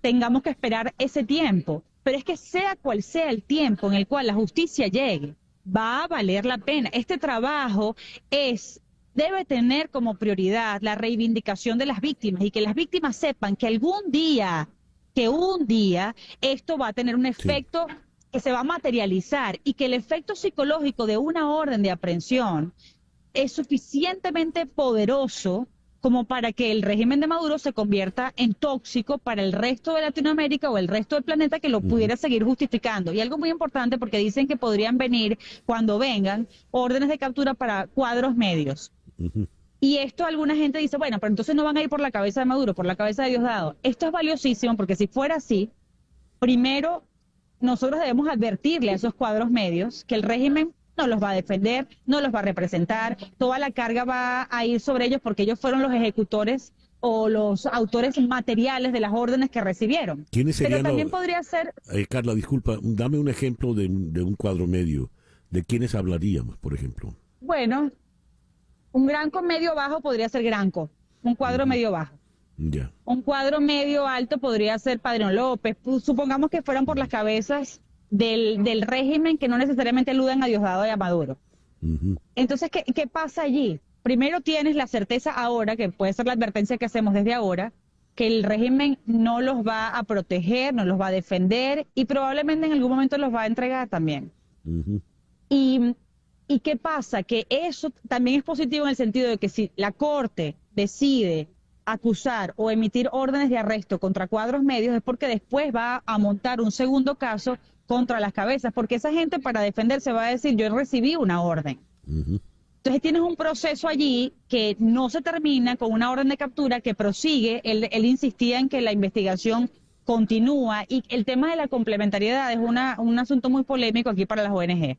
tengamos que esperar ese tiempo, pero es que sea cual sea el tiempo en el cual la justicia llegue, va a valer la pena. Este trabajo debe tener como prioridad la reivindicación de las víctimas y que las víctimas sepan que un día esto va a tener un efecto que se va a materializar y que el efecto psicológico de una orden de aprehensión es suficientemente poderoso como para que el régimen de Maduro se convierta en tóxico para el resto de Latinoamérica o el resto del planeta que lo pudiera seguir justificando. Y algo muy importante, porque dicen que podrían venir, cuando vengan, órdenes de captura para cuadros medios. Y esto alguna gente dice, bueno, pero entonces no van a ir por la cabeza de Maduro, por la cabeza de Diosdado. Esto es valiosísimo porque si fuera así, primero nosotros debemos advertirle a esos cuadros medios que el régimen no los va a defender, no los va a representar, toda la carga va a ir sobre ellos porque ellos fueron los ejecutores o los autores materiales de las órdenes que recibieron. ¿Quiénes serían? Pero también podría ser... Carla, disculpa, dame un ejemplo de un cuadro medio. ¿De quiénes hablaríamos, por ejemplo? Bueno, un Granco medio bajo podría ser Granco, un cuadro medio bajo. Ya. Un cuadro medio alto podría ser Padrón López. Supongamos que fueran por las cabezas del régimen que no necesariamente aluden a Diosdado y a Maduro. Entonces, ¿qué pasa allí? Primero tienes la certeza ahora, que puede ser la advertencia que hacemos desde ahora, que el régimen no los va a proteger, no los va a defender y probablemente en algún momento los va a entregar también. ¿Y qué pasa? Que eso también es positivo en el sentido de que si la Corte decide acusar o emitir órdenes de arresto contra cuadros medios es porque después va a montar un segundo caso contra las cabezas, porque esa gente para defenderse va a decir, yo recibí una orden. Entonces tienes un proceso allí que no se termina con una orden de captura que prosigue. Él insistía en que la investigación continúa y el tema de la complementariedad es un asunto muy polémico aquí para las ONG.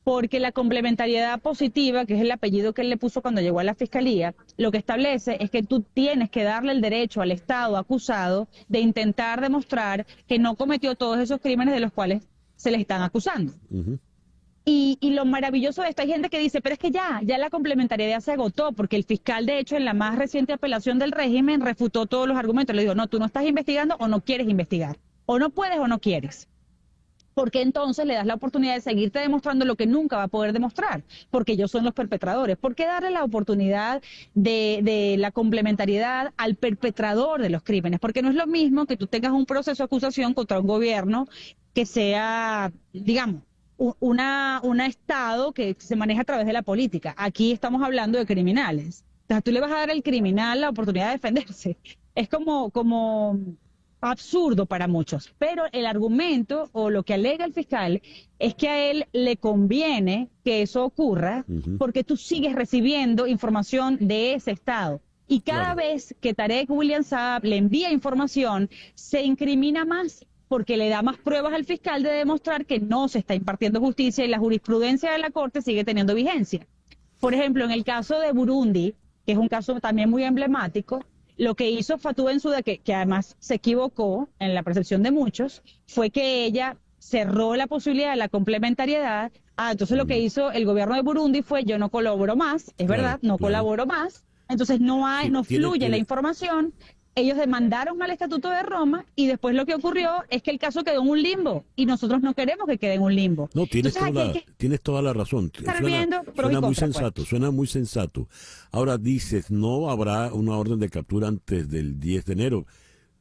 Porque la complementariedad positiva, que es el apellido que él le puso cuando llegó a la fiscalía, lo que establece es que tú tienes que darle el derecho al Estado acusado de intentar demostrar que no cometió todos esos crímenes de los cuales se le están acusando. Y lo maravilloso de esto, hay gente que dice, pero es que ya la complementariedad se agotó, porque el fiscal, de hecho, en la más reciente apelación del régimen, refutó todos los argumentos. Le digo, no, tú no estás investigando o no quieres investigar. O no puedes o no quieres. Porque entonces le das la oportunidad de seguirte demostrando lo que nunca va a poder demostrar, porque ellos son los perpetradores. ¿Por qué darle la oportunidad de la complementariedad al perpetrador de los crímenes? Porque no es lo mismo que tú tengas un proceso de acusación contra un gobierno que sea, digamos, un Estado que se maneja a través de la política. Aquí estamos hablando de criminales. Entonces tú le vas a dar al criminal la oportunidad de defenderse. Es como absurdo para muchos, pero el argumento o lo que alega el fiscal es que a él le conviene que eso ocurra porque tú sigues recibiendo información de ese Estado y cada vez que Tarek William Saab le envía información se incrimina más porque le da más pruebas al fiscal de demostrar que no se está impartiendo justicia y la jurisprudencia de la Corte sigue teniendo vigencia. Por ejemplo, en el caso de Burundi, que es un caso también muy emblemático, lo que hizo Fatou Bensouda, que además se equivocó en la percepción de muchos, fue que ella cerró la posibilidad de la complementariedad. Entonces lo que hizo el gobierno de Burundi fue, yo no colaboro más, es verdad, no colaboro más, entonces no fluye la información. Ellos demandaron al Estatuto de Roma y después lo que ocurrió es que el caso quedó en un limbo y nosotros no queremos que quede en un limbo. No, tienes toda la razón. Suena muy sensato. Ahora dices, no habrá una orden de captura antes del 10 de enero,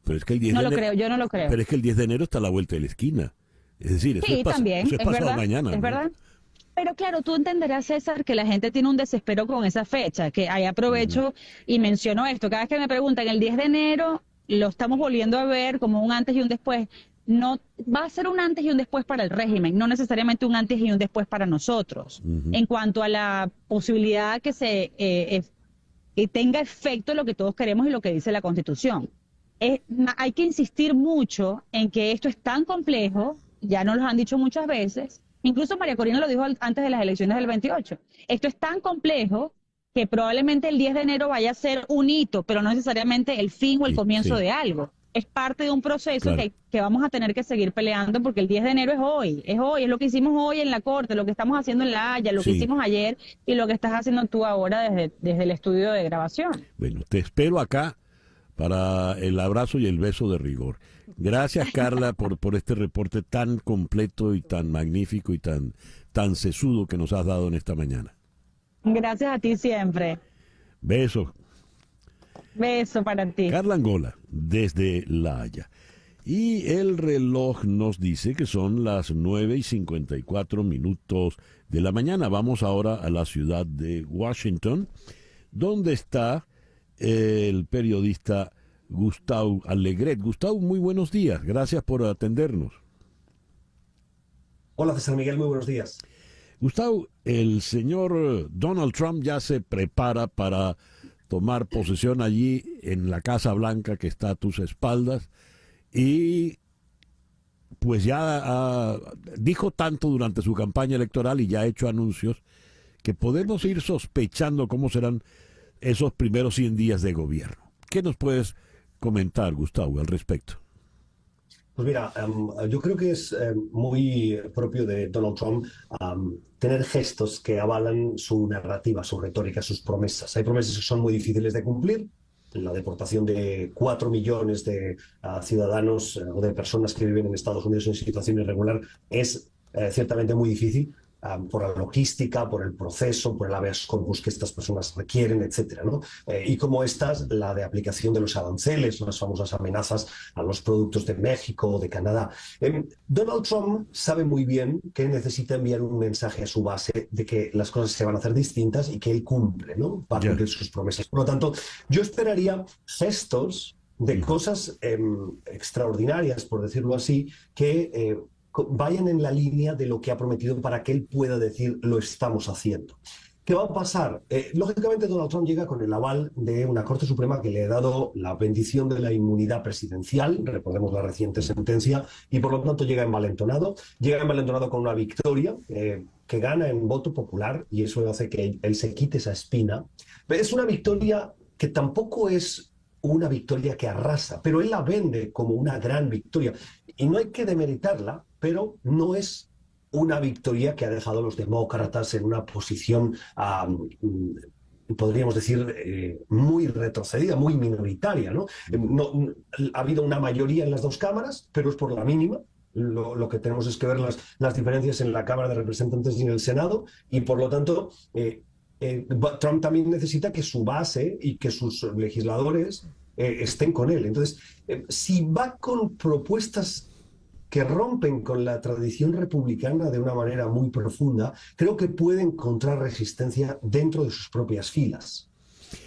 pero es que el 10 de enero... yo no lo creo. Pero es que el 10 de enero está a la vuelta de la esquina. Es decir, eso es pasado mañana. Es verdad. Pero claro, tú entenderás, César, que la gente tiene un desespero con esa fecha, que ahí aprovecho y menciono esto. Cada vez que me preguntan, el 10 de enero lo estamos volviendo a ver como un antes y un después. No, va a ser un antes y un después para el régimen, no necesariamente un antes y un después para nosotros. En cuanto a la posibilidad que que tenga efecto lo que todos queremos y lo que dice la Constitución. Hay que insistir mucho en que esto es tan complejo, ya nos lo han dicho muchas veces. Incluso María Corina lo dijo antes de las elecciones del 28. Esto es tan complejo que probablemente el 10 de enero vaya a ser un hito, pero no necesariamente el fin o el comienzo de algo. es parte de un proceso Claro. que vamos a tener que seguir peleando porque el 10 de enero es hoy, es lo que hicimos hoy en la Corte, lo que estamos haciendo en La Haya, lo que Sí. hicimos ayer y lo que estás haciendo tú ahora desde el estudio de grabación. Bueno, te espero acá para el abrazo y el beso de rigor. Gracias, Carla, por este reporte tan completo y tan magnífico y tan sesudo que nos has dado en esta mañana. Gracias a ti siempre. Besos. Beso para ti. Carla Angola, desde La Haya. Y el reloj nos dice que son las 9:54 de la mañana. Vamos ahora a la ciudad de Washington, donde está el periodista Gustavo Alegret. Gustavo, muy buenos días. Gracias por atendernos. Hola César Miguel, muy buenos días. Gustavo, el señor Donald Trump ya se prepara para tomar posesión allí en la Casa Blanca que está a tus espaldas y pues ya dijo tanto durante su campaña electoral y ya ha hecho anuncios que podemos ir sospechando cómo serán esos primeros 100 días de gobierno. ¿Qué nos puedes comentar, Gustavo, al respecto? Pues mira, yo creo que es muy propio de Donald Trump tener gestos que avalan su narrativa, su retórica, sus promesas. Hay promesas que son muy difíciles de cumplir. La deportación de 4 millones de ciudadanos o de personas que viven en Estados Unidos en situación irregular es ciertamente muy difícil. Por la logística, por el proceso, por el habeas corpus que estas personas requieren, etcétera, ¿no? Y como estas, la de aplicación de los aranceles, las famosas amenazas a los productos de México o de Canadá. Donald Trump sabe muy bien que necesita enviar un mensaje a su base de que las cosas se van a hacer distintas y que él cumple, ¿no? Para cumplir sus promesas. Por lo tanto, yo esperaría gestos de cosas extraordinarias, por decirlo así, que vayan en la línea de lo que ha prometido para que él pueda decir lo estamos haciendo. ¿Qué va a pasar? Lógicamente Donald Trump llega con el aval de una Corte Suprema que le ha dado la bendición de la inmunidad presidencial, recordemos la reciente sentencia, y por lo tanto llega envalentonado con una victoria que gana en voto popular y eso hace que él se quite esa espina. Es una victoria que tampoco es una victoria que arrasa, pero él la vende como una gran victoria y no hay que demeritarla, pero no es una victoria que ha dejado a los demócratas en una posición, podríamos decir, muy retrocedida, muy minoritaria, ¿no? Ha habido una mayoría en las dos cámaras, pero es por la mínima. Lo que tenemos es que ver las diferencias en la Cámara de Representantes y en el Senado, y por lo tanto Trump también necesita que su base y que sus legisladores estén con él. Entonces, si va con propuestas que rompen con la tradición republicana de una manera muy profunda, creo que puede encontrar resistencia dentro de sus propias filas.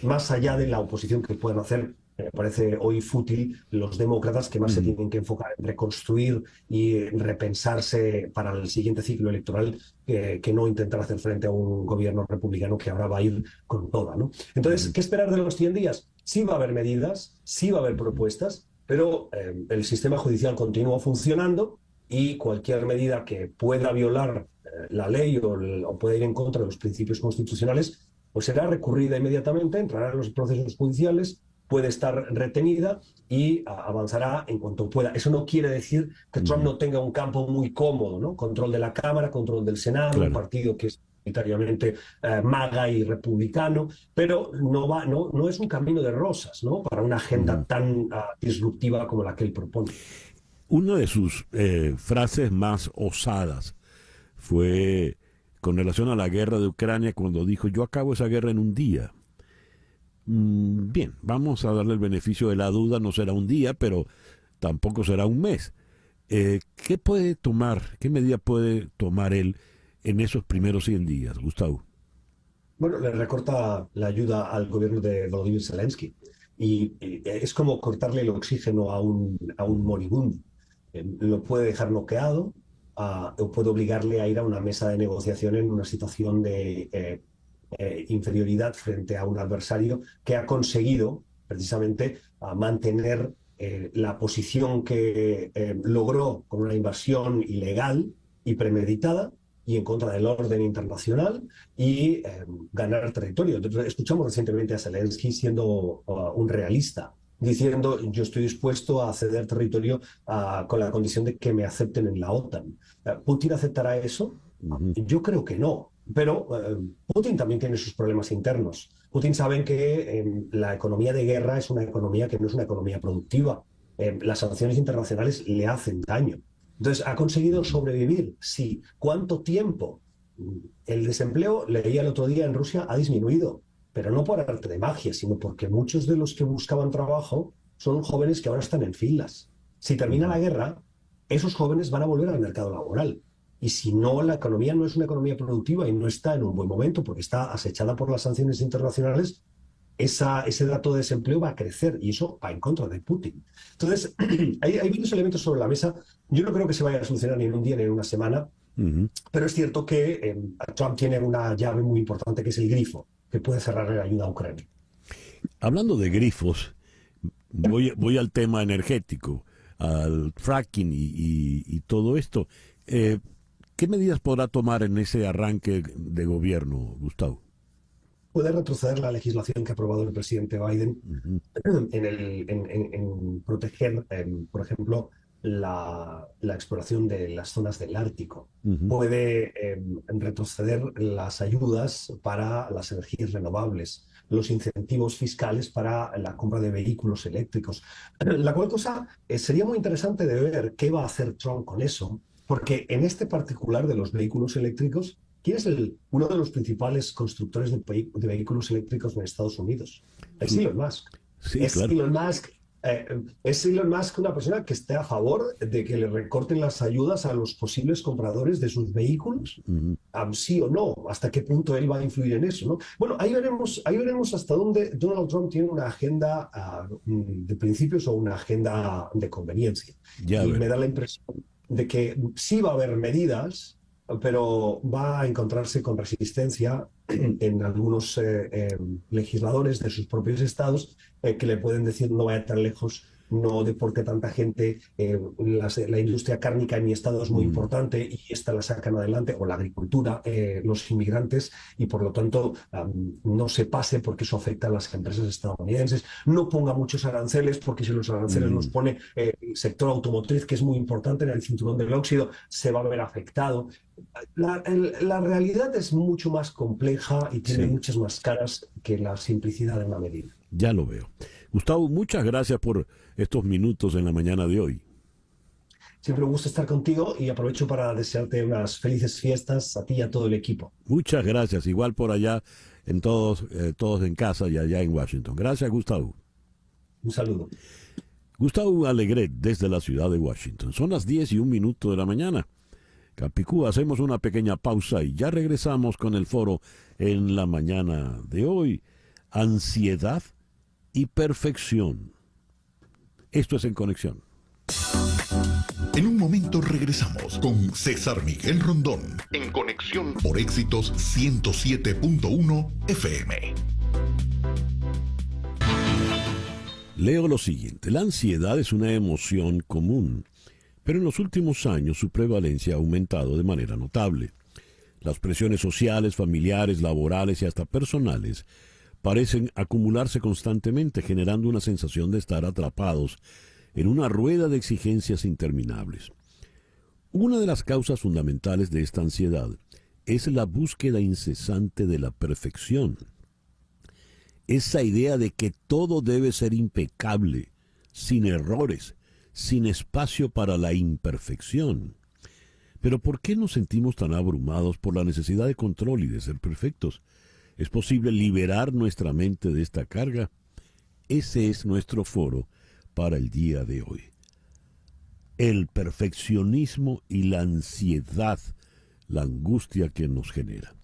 Más allá de la oposición que puedan hacer, me parece hoy fútil los demócratas que más se tienen que enfocar en reconstruir y repensarse para el siguiente ciclo electoral que no intentar hacer frente a un gobierno republicano que ahora va a ir con toda, ¿no? Entonces, ¿qué esperar de los 100 días? Sí va a haber medidas, sí va a haber propuestas, pero el sistema judicial continúa funcionando y cualquier medida que pueda violar la ley o pueda ir en contra de los principios constitucionales, pues será recurrida inmediatamente, entrará en los procesos judiciales, puede estar retenida y avanzará en cuanto pueda. Eso no quiere decir que Trump no tenga un campo muy cómodo, ¿no? Control de la Cámara, control del Senado, claro. Un partido que es mayoritariamente MAGA y republicano, pero no es un camino de rosas, ¿no? Para una agenda tan disruptiva como la que él propone. Una de sus frases más osadas fue con relación a la guerra de Ucrania, cuando dijo: yo acabo esa guerra en un día. Bien, vamos a darle el beneficio de la duda, no será un día, pero tampoco será un mes. ¿Qué puede tomar, qué medida puede tomar él en esos primeros 100 días, Gustavo? Bueno, le recorta la ayuda al gobierno de Volodymyr Zelensky y es como cortarle el oxígeno a un moribundo. Lo puede dejar noqueado o puede obligarle a ir a una mesa de negociación en una situación de inferioridad frente a un adversario que ha conseguido precisamente mantener la posición que logró con una invasión ilegal y premeditada y en contra del orden internacional y ganar territorio. Escuchamos recientemente a Zelensky siendo un realista. diciendo yo estoy dispuesto a ceder territorio con la condición de que me acepten en la OTAN. ¿Putin aceptará eso? Yo creo que no, pero Putin también tiene sus problemas internos. Putin sabe que la economía de guerra es una economía que no es una economía productiva. Las sanciones internacionales le hacen daño. Entonces, ¿ha conseguido sobrevivir? Sí. ¿Cuánto tiempo? El desempleo, leía el otro día en Rusia, ha disminuido, pero no por arte de magia, sino porque muchos de los que buscaban trabajo son jóvenes que ahora están en filas. Si termina la guerra, esos jóvenes van a volver al mercado laboral. Y si no, la economía no es una economía productiva y no está en un buen momento porque está acechada por las sanciones internacionales, ese dato de desempleo va a crecer y eso va en contra de Putin. Entonces, hay varios elementos sobre la mesa. Yo no creo que se vaya a solucionar ni en un día ni en una semana, pero es cierto que Trump tiene una llave muy importante que es el grifo, que puede cerrar la ayuda a Ucrania. Hablando de grifos, voy al tema energético, al fracking y todo esto. ¿Qué medidas podrá tomar en ese arranque de gobierno, Gustavo? Puede retroceder la legislación que ha aprobado el presidente Biden en proteger, por ejemplo, la exploración de las zonas del Ártico. Puede retroceder las ayudas para las energías renovables, los incentivos fiscales para la compra de vehículos eléctricos. La cual cosa sería muy interesante de ver qué va a hacer Trump con eso, porque en este particular de los vehículos eléctricos, ¿quién es uno de los principales constructores de vehículos eléctricos en Estados Unidos? Es Elon Musk. Sí, es claro. Elon Musk una persona que esté a favor de que le recorten las ayudas a los posibles compradores de sus vehículos. Sí o no, hasta qué punto él va a influir en eso, ¿no? Bueno, ahí veremos hasta dónde Donald Trump tiene una agenda de principios o una agenda de conveniencia. Me da la impresión de que sí va a haber medidas, pero va a encontrarse con resistencia en algunos legisladores de sus propios estados que le pueden decir no vaya tan lejos, no deporte tanta gente, la industria cárnica en mi estado es muy importante y esta la sacan adelante, o la agricultura, los inmigrantes, y por lo tanto no se pase porque eso afecta a las empresas estadounidenses, no ponga muchos aranceles porque si los aranceles los pone el sector automotriz, que es muy importante en el cinturón del óxido, se va a ver afectado. La realidad es mucho más compleja y tiene muchas más caras que la simplicidad de una medida. Ya lo veo. Gustavo, muchas gracias por estos minutos en la mañana de hoy. Siempre me gusta estar contigo y aprovecho para desearte unas felices fiestas a ti y a todo el equipo. Muchas gracias.Igual por allá, todos en casa y allá en Washington. Gracias, Gustavo. Un saludo. Gustavo Alegret, desde la ciudad de Washington. Son las 10:01 de la mañana. Capicúa, hacemos una pequeña pausa y ya regresamos con el foro en la mañana de hoy. Ansiedad y perfección. Esto es En Conexión. En un momento regresamos con César Miguel Rondón en Conexión por Éxitos 107.1 FM. Leo lo siguiente. La ansiedad es una emoción común, pero en los últimos años su prevalencia ha aumentado de manera notable. Las presiones sociales, familiares, laborales y hasta personales parecen acumularse constantemente, generando una sensación de estar atrapados en una rueda de exigencias interminables. Una de las causas fundamentales de esta ansiedad es la búsqueda incesante de la perfección. Esa idea de que todo debe ser impecable, sin errores, sin espacio para la imperfección. Pero ¿por qué nos sentimos tan abrumados por la necesidad de control y de ser perfectos? ¿Es posible liberar nuestra mente de esta carga? Ese es nuestro foro para el día de hoy. El perfeccionismo y la ansiedad, la angustia que nos genera.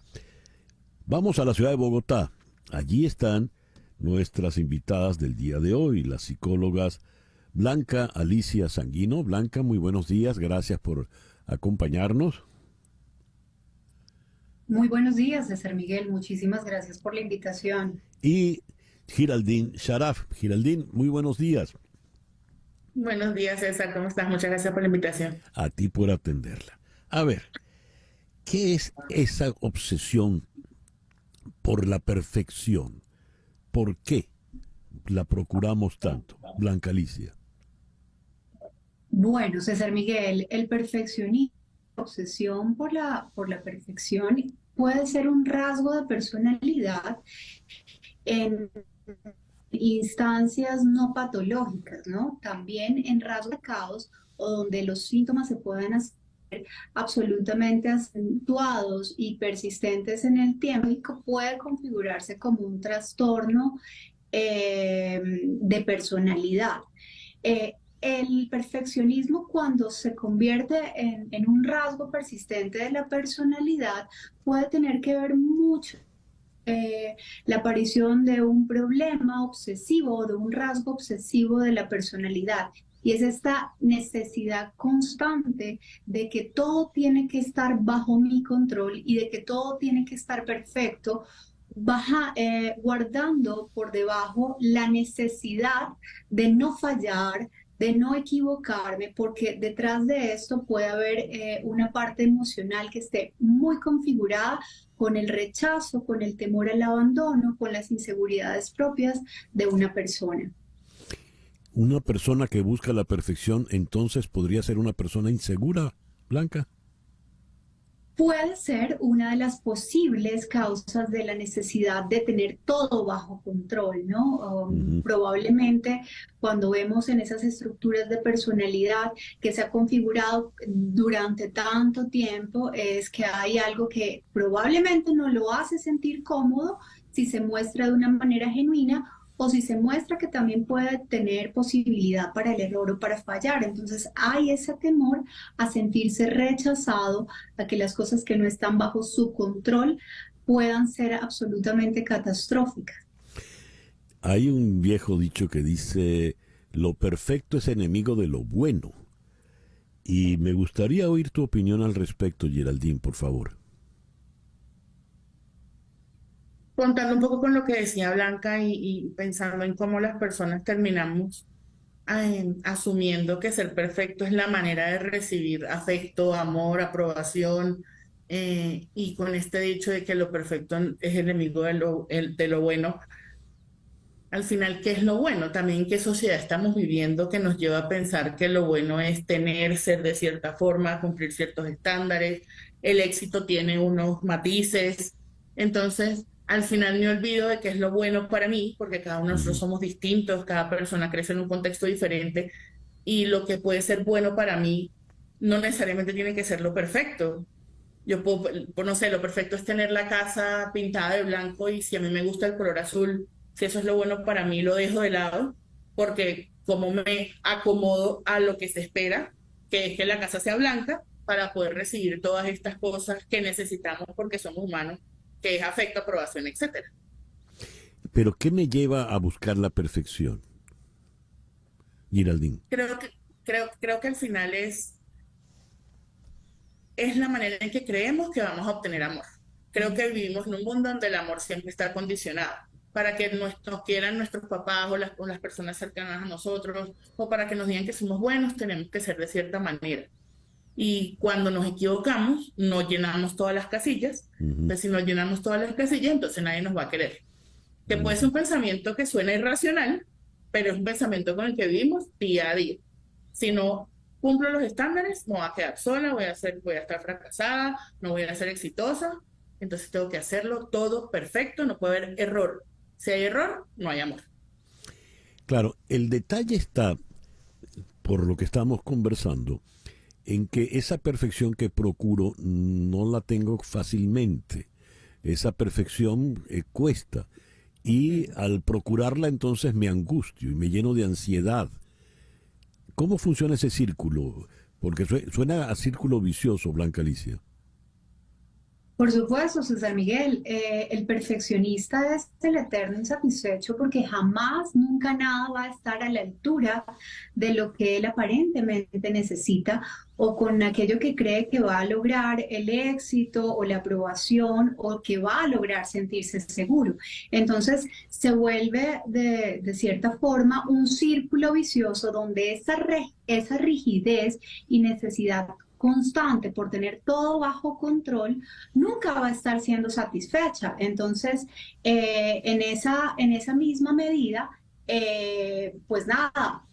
Vamos a la ciudad de Bogotá. Allí están nuestras invitadas del día de hoy, las psicólogas Blanca Alicia Sanguino. Blanca, muy buenos días, gracias por acompañarnos. Muy buenos días, César Miguel. Muchísimas gracias por la invitación. Y Giraldine Sharaf. Giraldine, muy buenos días. Buenos días, César. ¿Cómo estás? Muchas gracias por la invitación. A ti por atenderla. A ver, ¿qué es esa obsesión por la perfección? ¿Por qué la procuramos tanto? Blanca Alicia? Bueno, César Miguel, el perfeccionismo, la obsesión por la perfección puede ser un rasgo de personalidad en instancias no patológicas, ¿no? También en rasgos marcados o donde los síntomas se pueden hacer absolutamente acentuados y persistentes en el tiempo, puede configurarse como un trastorno de personalidad. El perfeccionismo, cuando se convierte en un rasgo persistente de la personalidad, puede tener que ver mucho la aparición de un problema obsesivo o de un rasgo obsesivo de la personalidad. Y es esta necesidad constante de que todo tiene que estar bajo mi control y de que todo tiene que estar perfecto, guardando por debajo la necesidad de no fallar, de no equivocarme, porque detrás de esto puede haber una parte emocional que esté muy configurada con el rechazo, con el temor al abandono, con las inseguridades propias de una persona. Una persona que busca la perfección, entonces podría ser una persona insegura, Blanca. Puede ser una de las posibles causas de la necesidad de tener todo bajo control, ¿no? Probablemente cuando vemos en esas estructuras de personalidad que se ha configurado durante tanto tiempo, es que hay algo que probablemente no lo hace sentir cómodo si se muestra de una manera genuina, o si se muestra que también puede tener posibilidad para el error o para fallar. Entonces hay ese temor a sentirse rechazado, a que las cosas que no están bajo su control puedan ser absolutamente catastróficas. Hay un viejo dicho que dice, lo perfecto es enemigo de lo bueno. Y me gustaría oír tu opinión al respecto, Geraldine, por favor. Contando un poco con lo que decía Blanca y pensando en cómo las personas terminamos asumiendo que ser perfecto es la manera de recibir afecto, amor, aprobación, y con este dicho de que lo perfecto es enemigo de lo bueno. Al final, ¿qué es lo bueno? También qué sociedad estamos viviendo que nos lleva a pensar que lo bueno es ser de cierta forma, cumplir ciertos estándares, el éxito tiene unos matices. Entonces, al final me olvido de qué es lo bueno para mí, porque cada uno de nosotros somos distintos, cada persona crece en un contexto diferente, y lo que puede ser bueno para mí no necesariamente tiene que ser lo perfecto. Yo puedo, no sé, lo perfecto es tener la casa pintada de blanco, y si a mí me gusta el color azul, si eso es lo bueno para mí, lo dejo de lado, porque como me acomodo a lo que se espera, que es que la casa sea blanca, para poder recibir todas estas cosas que necesitamos porque somos humanos, que es afecto, aprobación, etcétera. Pero ¿qué me lleva a buscar la perfección, Geraldine? Creo que al final es la manera en que creemos que vamos a obtener amor. Creo que vivimos en un mundo donde el amor siempre está condicionado. Para que nos quieran nuestros papás o las personas cercanas a nosotros, o para que nos digan que somos buenos, tenemos que ser de cierta manera. Y cuando nos equivocamos, no llenamos todas las casillas. Entonces, si no llenamos todas las casillas, entonces nadie nos va a querer. Que puede ser un pensamiento que suena irracional, pero es un pensamiento con el que vivimos día a día. Si no cumplo los estándares, me voy a quedar sola, voy a estar fracasada, no voy a ser exitosa. Entonces tengo que hacerlo todo perfecto, no puede haber error. Si hay error, no hay amor. Claro, el detalle está, por lo que estamos conversando, en que esa perfección que procuro no la tengo fácilmente. Esa perfección cuesta. Y al procurarla entonces me angustio y me lleno de ansiedad. ¿Cómo funciona ese círculo? Porque suena a círculo vicioso, Blanca Alicia. Por supuesto, César Miguel, el perfeccionista es el eterno insatisfecho porque jamás, nunca nada va a estar a la altura de lo que él aparentemente necesita o con aquello que cree que va a lograr el éxito o la aprobación o que va a lograr sentirse seguro. Entonces se vuelve de cierta forma un círculo vicioso donde esa rigidez y necesidad constante por tener todo bajo control, nunca va a estar siendo satisfecha. Entonces, en esa misma medida, pues nada,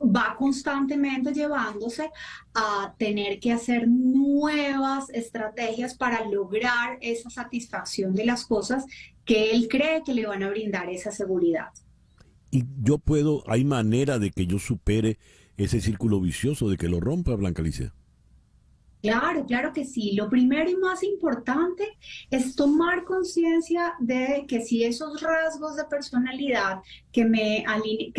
va constantemente llevándose a tener que hacer nuevas estrategias para lograr esa satisfacción de las cosas que él cree que le van a brindar esa seguridad. Y hay manera de que yo supere ese círculo vicioso, de que lo rompa, Blanca Alicia. Claro, claro que sí. Lo primero y más importante es tomar conciencia de que si esos rasgos de personalidad que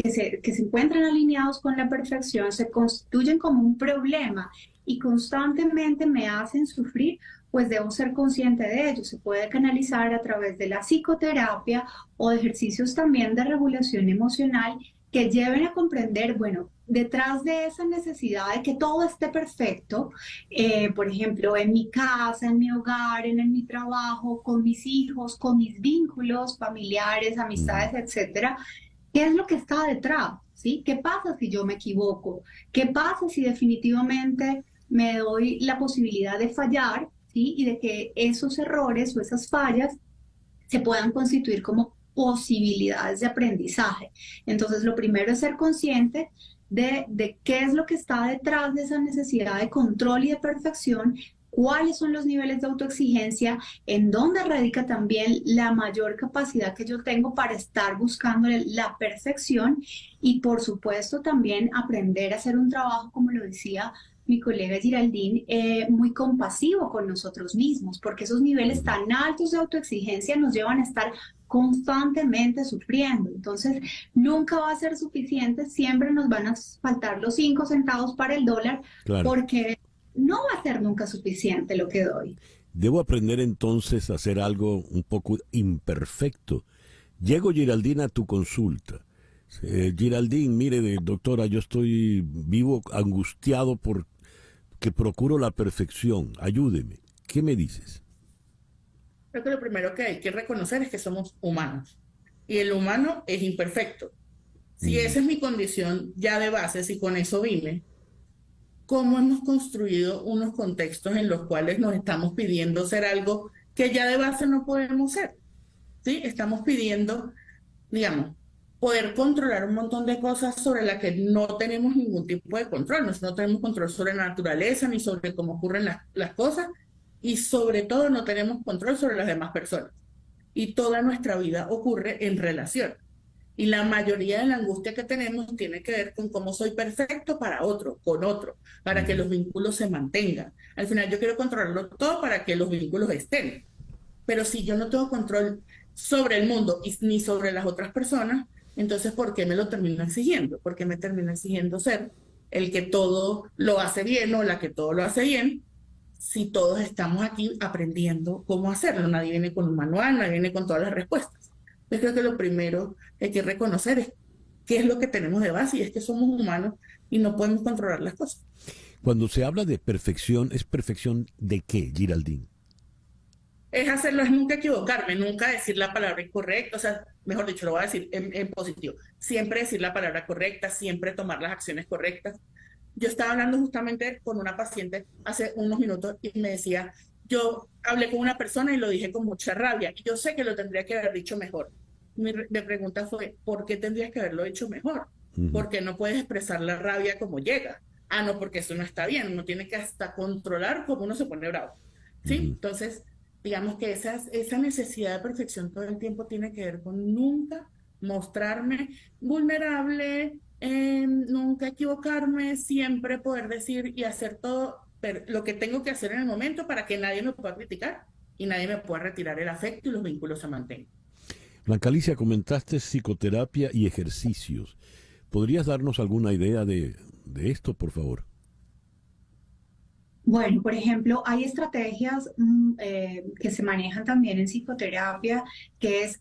se encuentran alineados con la perfección se constituyen como un problema y constantemente me hacen sufrir, pues debo ser consciente de ello. Se puede canalizar a través de la psicoterapia o de ejercicios también de regulación emocional que lleven a comprender, bueno, detrás de esa necesidad de que todo esté perfecto, por ejemplo, en mi casa, en mi hogar, en mi trabajo, con mis hijos, con mis vínculos familiares, amistades, etcétera, ¿qué es lo que está detrás? ¿Sí? ¿Qué pasa si yo me equivoco? ¿Qué pasa si definitivamente me doy la posibilidad de fallar, ¿sí? Y de que esos errores o esas fallas se puedan constituir como posibilidades de aprendizaje? Entonces, lo primero es ser consciente de qué es lo que está detrás de esa necesidad de control y de perfección, cuáles son los niveles de autoexigencia, en dónde radica también la mayor capacidad que yo tengo para estar buscando la perfección y, por supuesto, también aprender a hacer un trabajo, como lo decía mi colega Giraldine, muy compasivo con nosotros mismos, porque esos niveles tan altos de autoexigencia nos llevan a estar constantemente sufriendo. Entonces, nunca va a ser suficiente, siempre nos van a faltar los 5 centavos para el dólar, claro, porque no va a ser nunca suficiente lo que doy. Debo aprender entonces a hacer algo un poco imperfecto. Llego, Giraldine, a tu consulta. Giraldine, mire, doctora, yo estoy vivo angustiado porque procuro la perfección. Ayúdeme. ¿Qué me dices? Creo que lo primero que hay que reconocer es que somos humanos y el humano es imperfecto. Si esa es mi condición ya de base, si con eso vine, ¿cómo hemos construido unos contextos en los cuales nos estamos pidiendo ser algo que ya de base no podemos ser? ¿Sí? Estamos pidiendo, digamos, poder controlar un montón de cosas sobre las que no tenemos ningún tipo de control. No tenemos control sobre la naturaleza ni sobre cómo ocurren las cosas. Y sobre todo no tenemos control sobre las demás personas. Y toda nuestra vida ocurre en relación. Y la mayoría de la angustia que tenemos tiene que ver con cómo soy perfecto para otro, con otro, para que los vínculos se mantengan. Al final yo quiero controlarlo todo para que los vínculos estén. Pero si yo no tengo control sobre el mundo ni sobre las otras personas, entonces ¿por qué me lo termino exigiendo? ¿Por qué me termino exigiendo ser el que todo lo hace bien o la que todo lo hace bien? Si todos estamos aquí aprendiendo cómo hacerlo, nadie viene con un manual, nadie viene con todas las respuestas. Yo creo que lo primero que hay que reconocer es qué es lo que tenemos de base y es que somos humanos y no podemos controlar las cosas. Cuando se habla de perfección, ¿es perfección de qué, Giraldine? Es hacerlo, es nunca equivocarme, nunca decir la palabra incorrecta, o sea, mejor dicho, lo voy a decir en positivo. Siempre decir la palabra correcta, siempre tomar las acciones correctas. Yo estaba hablando justamente con una paciente hace unos minutos y me decía, yo hablé con una persona y lo dije con mucha rabia y yo sé que lo tendría que haber dicho mejor. Mi pregunta fue, ¿por qué tendrías que haberlo dicho mejor? Porque no puedes expresar la rabia como llega. Ah, no, porque eso no está bien, uno tiene que hasta controlar cómo uno se pone bravo. ¿Sí? Entonces, digamos que esa necesidad de perfección todo el tiempo tiene que ver con nunca mostrarme vulnerable, nunca equivocarme, siempre poder decir y hacer todo lo que tengo que hacer en el momento para que nadie me pueda criticar y nadie me pueda retirar el afecto y los vínculos se mantengan. Blanca Alicia, comentaste psicoterapia y ejercicios. ¿Podrías darnos alguna idea de esto, por favor? Bueno, por ejemplo, hay estrategias que se manejan también en psicoterapia, que es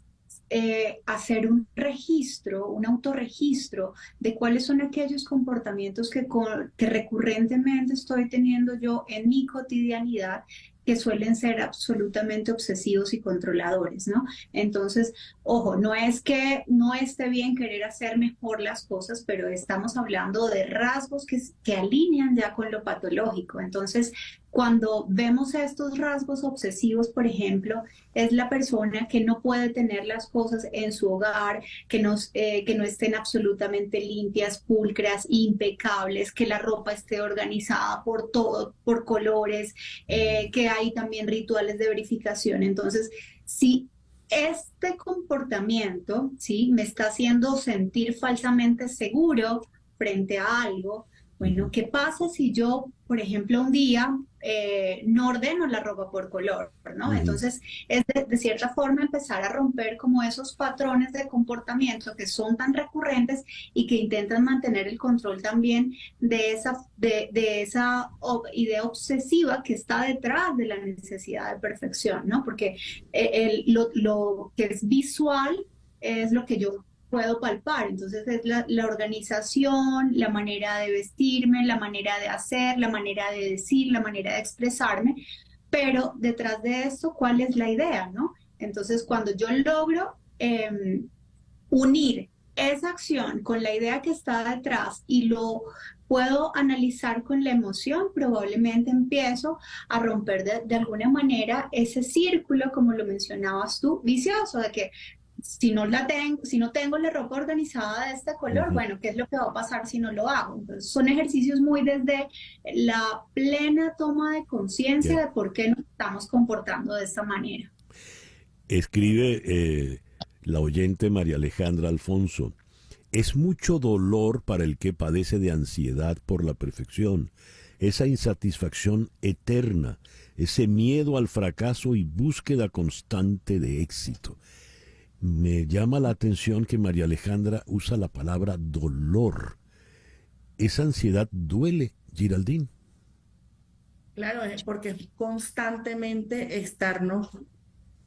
hacer un registro, un autorregistro de cuáles son aquellos comportamientos que recurrentemente estoy teniendo yo en mi cotidianidad que suelen ser absolutamente obsesivos y controladores, ¿no? Entonces, ojo, no es que no esté bien querer hacer mejor las cosas, pero estamos hablando de rasgos que alinean ya con lo patológico. Entonces, cuando vemos estos rasgos obsesivos, por ejemplo, es la persona que no puede tener las cosas en su hogar, que no estén absolutamente limpias, pulcras, impecables, que la ropa esté organizada por todo, por colores, que hay también rituales de verificación. Entonces, si este comportamiento, ¿sí?, me está haciendo sentir falsamente seguro frente a algo, bueno, ¿qué pasa si yo, por ejemplo, un día no ordeno la ropa por color, ¿no? Entonces, es de cierta forma empezar a romper como esos patrones de comportamiento que son tan recurrentes y que intentan mantener el control también de esa idea obsesiva que está detrás de la necesidad de perfección, ¿no? Porque lo que es visual es lo que yo puedo palpar. Entonces es la organización, la manera de vestirme, la manera de hacer, la manera de decir, la manera de expresarme, pero detrás de esto, ¿cuál es la idea, no? Entonces, cuando yo logro unir esa acción con la idea que está detrás y lo puedo analizar con la emoción, probablemente empiezo a romper de alguna manera ese círculo, como lo mencionabas tú, vicioso, de que si no tengo la ropa organizada de este color, bueno, ¿qué es lo que va a pasar si no lo hago? Entonces, son ejercicios muy desde la plena toma de conciencia de por qué nos estamos comportando de esta manera. Escribe la oyente María Alejandra Alfonso: es mucho dolor para el que padece de ansiedad por la perfección, esa insatisfacción eterna, ese miedo al fracaso y búsqueda constante de éxito. Me llama la atención que María Alejandra usa la palabra dolor. ¿Esa ansiedad duele, Giraldine? Claro, es porque es constantemente estarnos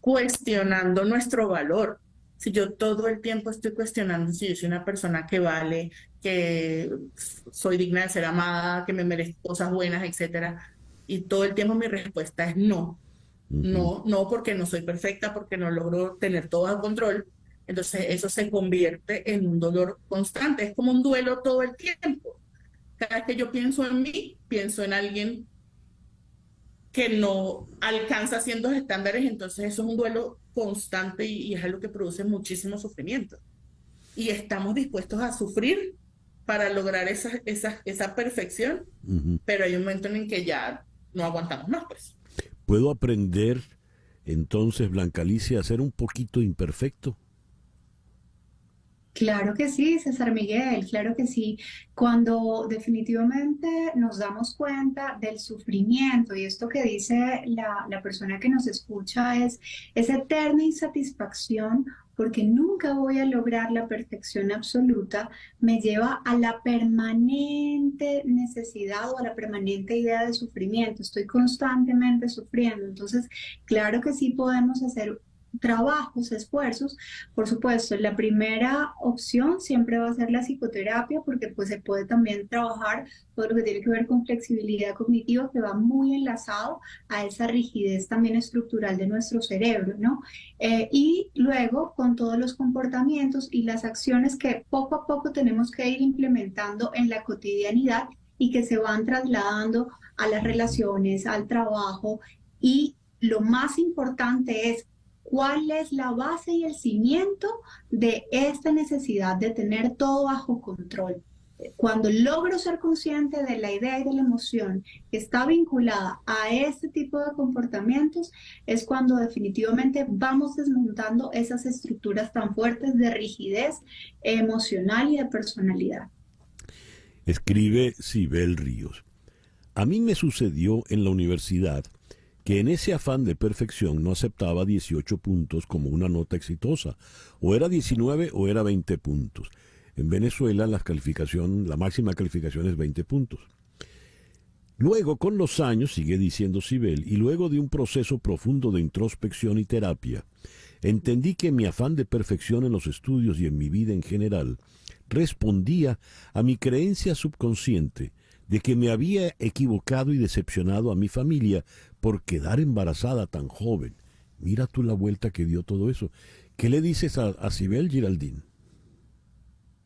cuestionando nuestro valor. Si yo todo el tiempo estoy cuestionando si yo soy una persona que vale, que soy digna de ser amada, que me merezco cosas buenas, etcétera, y todo el tiempo mi respuesta es no. No, porque no soy perfecta, porque no logro tener todo bajo control. Entonces eso se convierte en un dolor constante. Es como un duelo todo el tiempo. Cada vez que yo pienso en mí, pienso en alguien que no alcanza ciertos estándares. Entonces eso es un duelo constante y es algo que produce muchísimo sufrimiento. Y estamos dispuestos a sufrir para lograr esa perfección, pero hay un momento en el que ya no aguantamos más, pues. ¿Puedo aprender entonces, Blanca Alicia, a ser un poquito imperfecto? Claro que sí, César Miguel, claro que sí. Cuando definitivamente nos damos cuenta del sufrimiento, y esto que dice la persona que nos escucha es esa eterna insatisfacción porque nunca voy a lograr la perfección absoluta, me lleva a la permanente necesidad o a la permanente idea de sufrimiento. Estoy constantemente sufriendo. Entonces, claro que sí podemos hacer trabajos, esfuerzos. Por supuesto, la primera opción siempre va a ser la psicoterapia, porque pues se puede también trabajar todo lo que tiene que ver con flexibilidad cognitiva, que va muy enlazado a esa rigidez también estructural de nuestro cerebro, ¿no? Y luego con todos los comportamientos y las acciones que poco a poco tenemos que ir implementando en la cotidianidad y que se van trasladando a las relaciones, al trabajo. Y lo más importante es cuál es la base y el cimiento de esta necesidad de tener todo bajo control. Cuando logro ser consciente de la idea y de la emoción que está vinculada a este tipo de comportamientos, es cuando definitivamente vamos desmontando esas estructuras tan fuertes de rigidez emocional y de personalidad. Escribe Sibel Ríos: a mí me sucedió en la universidad que en ese afán de perfección no aceptaba 18 puntos como una nota exitosa. O era 19 o era 20 puntos. En Venezuela la máxima calificación es 20 puntos. Luego, con los años, sigue diciendo Sibel, y luego de un proceso profundo de introspección y terapia, entendí que mi afán de perfección en los estudios y en mi vida en general respondía a mi creencia subconsciente de que me había equivocado y decepcionado a mi familia por quedar embarazada tan joven. Mira tú la vuelta que dio todo eso. ¿Qué le dices a Sibel, Giraldín?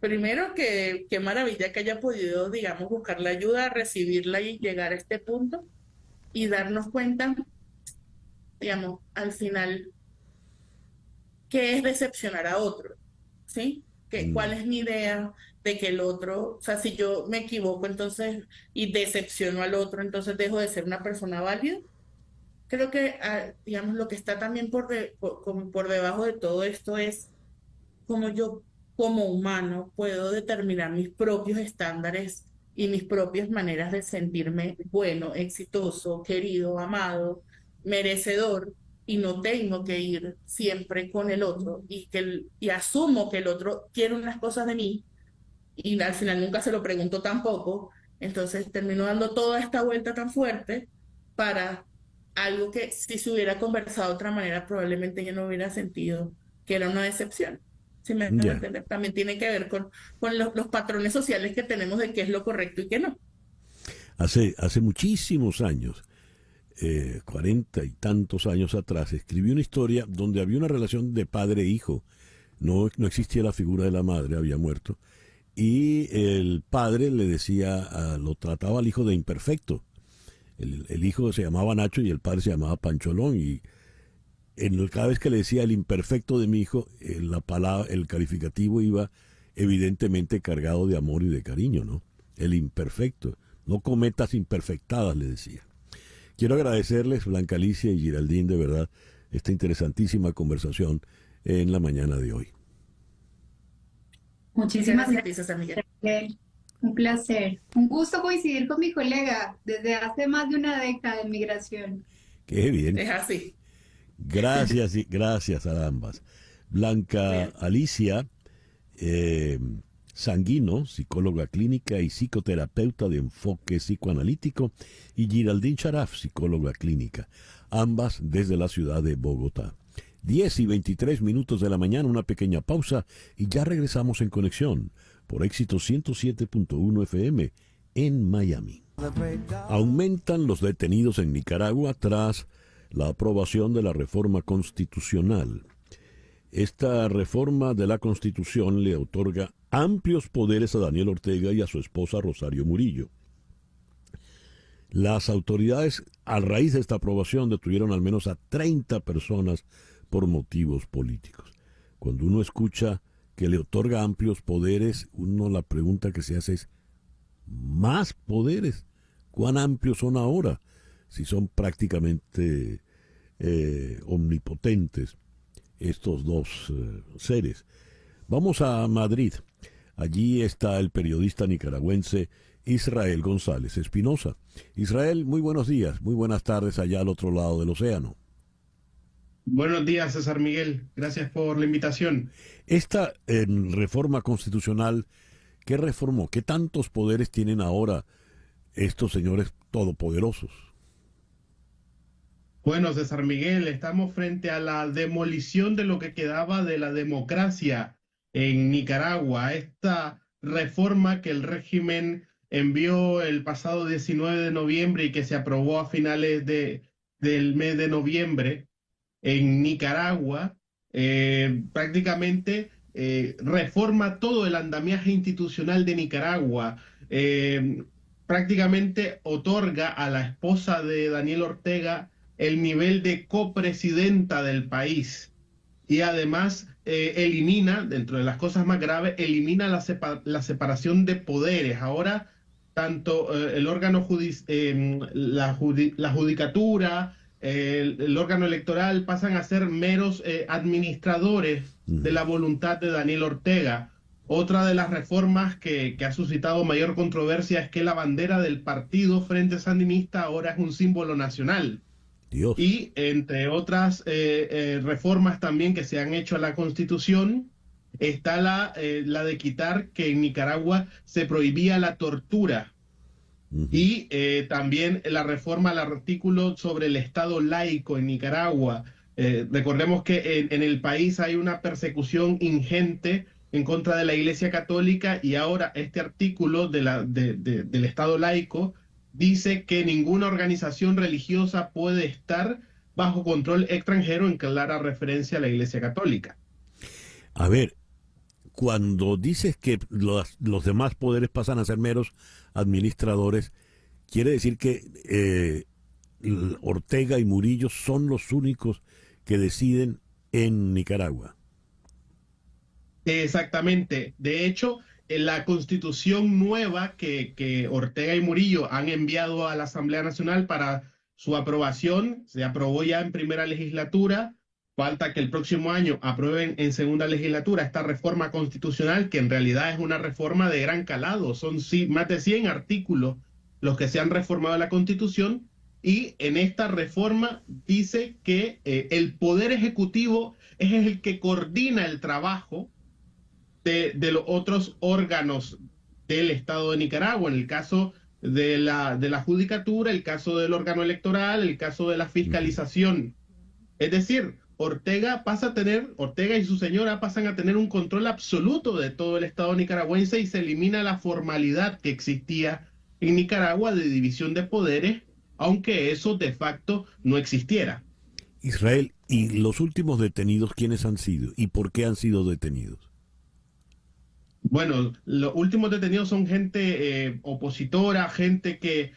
Primero, que qué maravilla que haya podido, digamos, buscar la ayuda, recibirla y llegar a este punto y darnos cuenta, digamos, al final, qué es decepcionar a otro, ¿sí? ¿Cuál es mi idea de que el otro, o sea, si yo me equivoco entonces y decepciono al otro, entonces dejo de ser una persona válida? Creo que, digamos, lo que está también por debajo de todo esto es cómo yo, como humano, puedo determinar mis propios estándares y mis propias maneras de sentirme bueno, exitoso, querido, amado, merecedor, y no tengo que ir siempre con el otro y asumo que el otro quiere unas cosas de mí y al final nunca se lo pregunto tampoco, entonces termino dando toda esta vuelta tan fuerte para algo que si se hubiera conversado de otra manera probablemente yo no hubiera sentido que era una decepción. Si me dejan entender, también tiene que ver con los patrones sociales que tenemos de qué es lo correcto y qué no. Hace muchísimos años, 40 y tantos años atrás, escribí una historia donde había una relación de padre e hijo. No existía la figura de la madre, había muerto. Y el padre le decía, lo trataba al hijo de imperfecto. El hijo se llamaba Nacho y el padre se llamaba Pancholón. Y cada vez que le decía el imperfecto de mi hijo, el calificativo iba evidentemente cargado de amor y de cariño, ¿no? El imperfecto. No cometas imperfectadas, le decía. Quiero agradecerles, Blanca Alicia y Giraldín, de verdad, esta interesantísima conversación en la mañana de hoy. Muchísimas gracias, amiga. Un placer. Un gusto coincidir con mi colega desde hace más de una década en migración. Qué bien. Es así. Gracias y gracias a ambas. Blanca Alicia Sanguino, psicóloga clínica y psicoterapeuta de enfoque psicoanalítico, y Giraldín Charaf, psicóloga clínica, ambas desde la ciudad de Bogotá. 10:23 de la mañana, una pequeña pausa y ya regresamos en conexión por Éxito 107.1 FM en Miami. Aumentan los detenidos en Nicaragua tras la aprobación de la reforma constitucional. Esta reforma de la Constitución le otorga amplios poderes a Daniel Ortega y a su esposa Rosario Murillo. Las autoridades, a raíz de esta aprobación, detuvieron al menos a 30 personas por motivos políticos. Cuando uno escucha que le otorga amplios poderes, la pregunta que se hace es, ¿más poderes? ¿Cuán amplios son ahora? Si son prácticamente omnipotentes estos dos seres. Vamos a Madrid. Allí está el periodista nicaragüense Israel González Espinosa. Israel, muy buenos días, muy buenas tardes allá al otro lado del océano. Buenos días, César Miguel. Gracias por la invitación. Esta reforma constitucional, ¿qué reformó? ¿Qué tantos poderes tienen ahora estos señores todopoderosos? Bueno, César Miguel, estamos frente a la demolición de lo que quedaba de la democracia en Nicaragua. Esta reforma que el régimen envió el pasado 19 de noviembre y que se aprobó a finales del mes de noviembre en Nicaragua, prácticamente reforma todo el andamiaje institucional de Nicaragua. Prácticamente otorga a la esposa de Daniel Ortega el nivel de copresidenta del país y además elimina, dentro de las cosas más graves, elimina la separación de poderes. Ahora tanto el órgano la judicatura, el órgano electoral pasan a ser meros administradores de la voluntad de Daniel Ortega. Otra de las reformas que ha suscitado mayor controversia es que la bandera del partido Frente Sandinista ahora es un símbolo nacional. Dios. Y entre otras reformas también que se han hecho a la Constitución, está la de quitar que en Nicaragua se prohibía la tortura. Y también la reforma al artículo sobre el Estado laico en Nicaragua. Recordemos que en el país hay una persecución ingente en contra de la Iglesia Católica, y ahora este artículo del Estado laico dice que ninguna organización religiosa puede estar bajo control extranjero, en clara referencia a la Iglesia Católica. A ver, cuando dices que los demás poderes pasan a ser meros administradores, quiere decir que Ortega y Murillo son los únicos que deciden en Nicaragua. Exactamente. De hecho, en la constitución nueva que Ortega y Murillo han enviado a la Asamblea Nacional para su aprobación, se aprobó ya en primera legislatura. Falta que el próximo año aprueben en segunda legislatura esta reforma constitucional, que en realidad es una reforma de gran calado. Son más de 100 artículos los que se han reformado en la Constitución, y en esta reforma dice que el Poder Ejecutivo es el que coordina el trabajo de los otros órganos del Estado de Nicaragua, en el caso de la judicatura, el caso del órgano electoral, el caso de la fiscalización. Es decir, Ortega y su señora pasan a tener un control absoluto de todo el Estado nicaragüense, y se elimina la formalidad que existía en Nicaragua de división de poderes, aunque eso de facto no existiera. Israel, ¿y los últimos detenidos quiénes han sido y por qué han sido detenidos? Bueno, los últimos detenidos son gente opositora, gente que,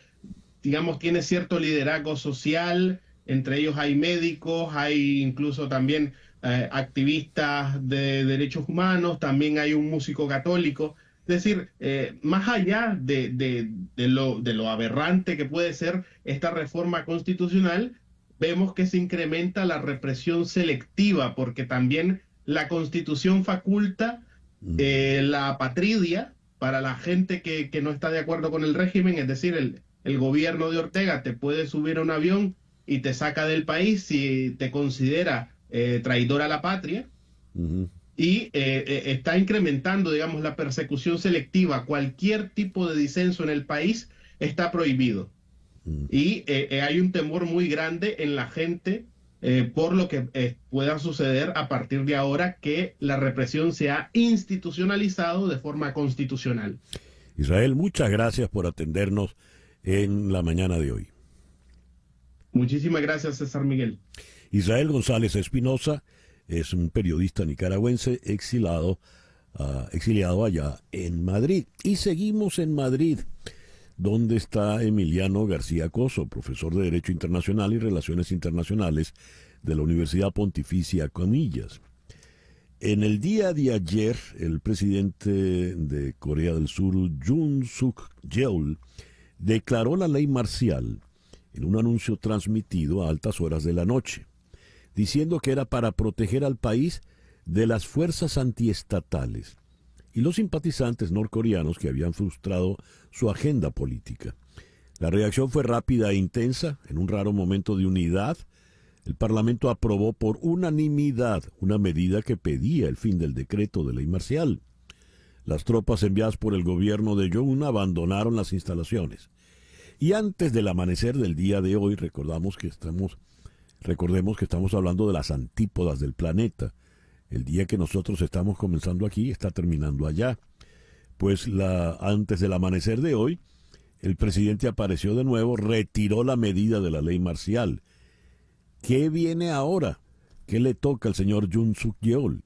digamos, tiene cierto liderazgo social. Entre ellos hay médicos, hay incluso también activistas de derechos humanos, también hay un músico católico. Es decir, más allá de lo aberrante que puede ser esta reforma constitucional, vemos que se incrementa la represión selectiva, porque también la Constitución faculta la apatridia para la gente que no está de acuerdo con el régimen. Es decir, el gobierno de Ortega te puede subir a un avión y te saca del país si te considera traidor a la patria. Y está incrementando, digamos, la persecución selectiva. Cualquier tipo de disenso en el país está prohibido. Y hay un temor muy grande en la gente por lo que pueda suceder a partir de ahora, que la represión se ha institucionalizado de forma constitucional. Israel, muchas gracias por atendernos en la mañana de hoy. Muchísimas gracias, César Miguel. Israel González Espinosa es un periodista nicaragüense exiliado allá en Madrid. Y seguimos en Madrid, donde está Emiliano García Coso, profesor de Derecho Internacional y Relaciones Internacionales de la Universidad Pontificia Comillas. En el día de ayer, el presidente de Corea del Sur, Yoon Suk Yeol, declaró la ley marcial en un anuncio transmitido a altas horas de la noche, diciendo que era para proteger al país de las fuerzas antiestatales y los simpatizantes norcoreanos que habían frustrado su agenda política. La reacción fue rápida e intensa. En un raro momento de unidad, el Parlamento aprobó por unanimidad una medida que pedía el fin del decreto de ley marcial. Las tropas enviadas por el gobierno de Yoon abandonaron las instalaciones. Y antes del amanecer del día de hoy, recordemos que estamos hablando de las antípodas del planeta. El día que nosotros estamos comenzando aquí está terminando allá. Pues antes del amanecer de hoy, el presidente apareció de nuevo, retiró la medida de la ley marcial. ¿Qué viene ahora? ¿Qué le toca al señor Yoon Suk Yeol?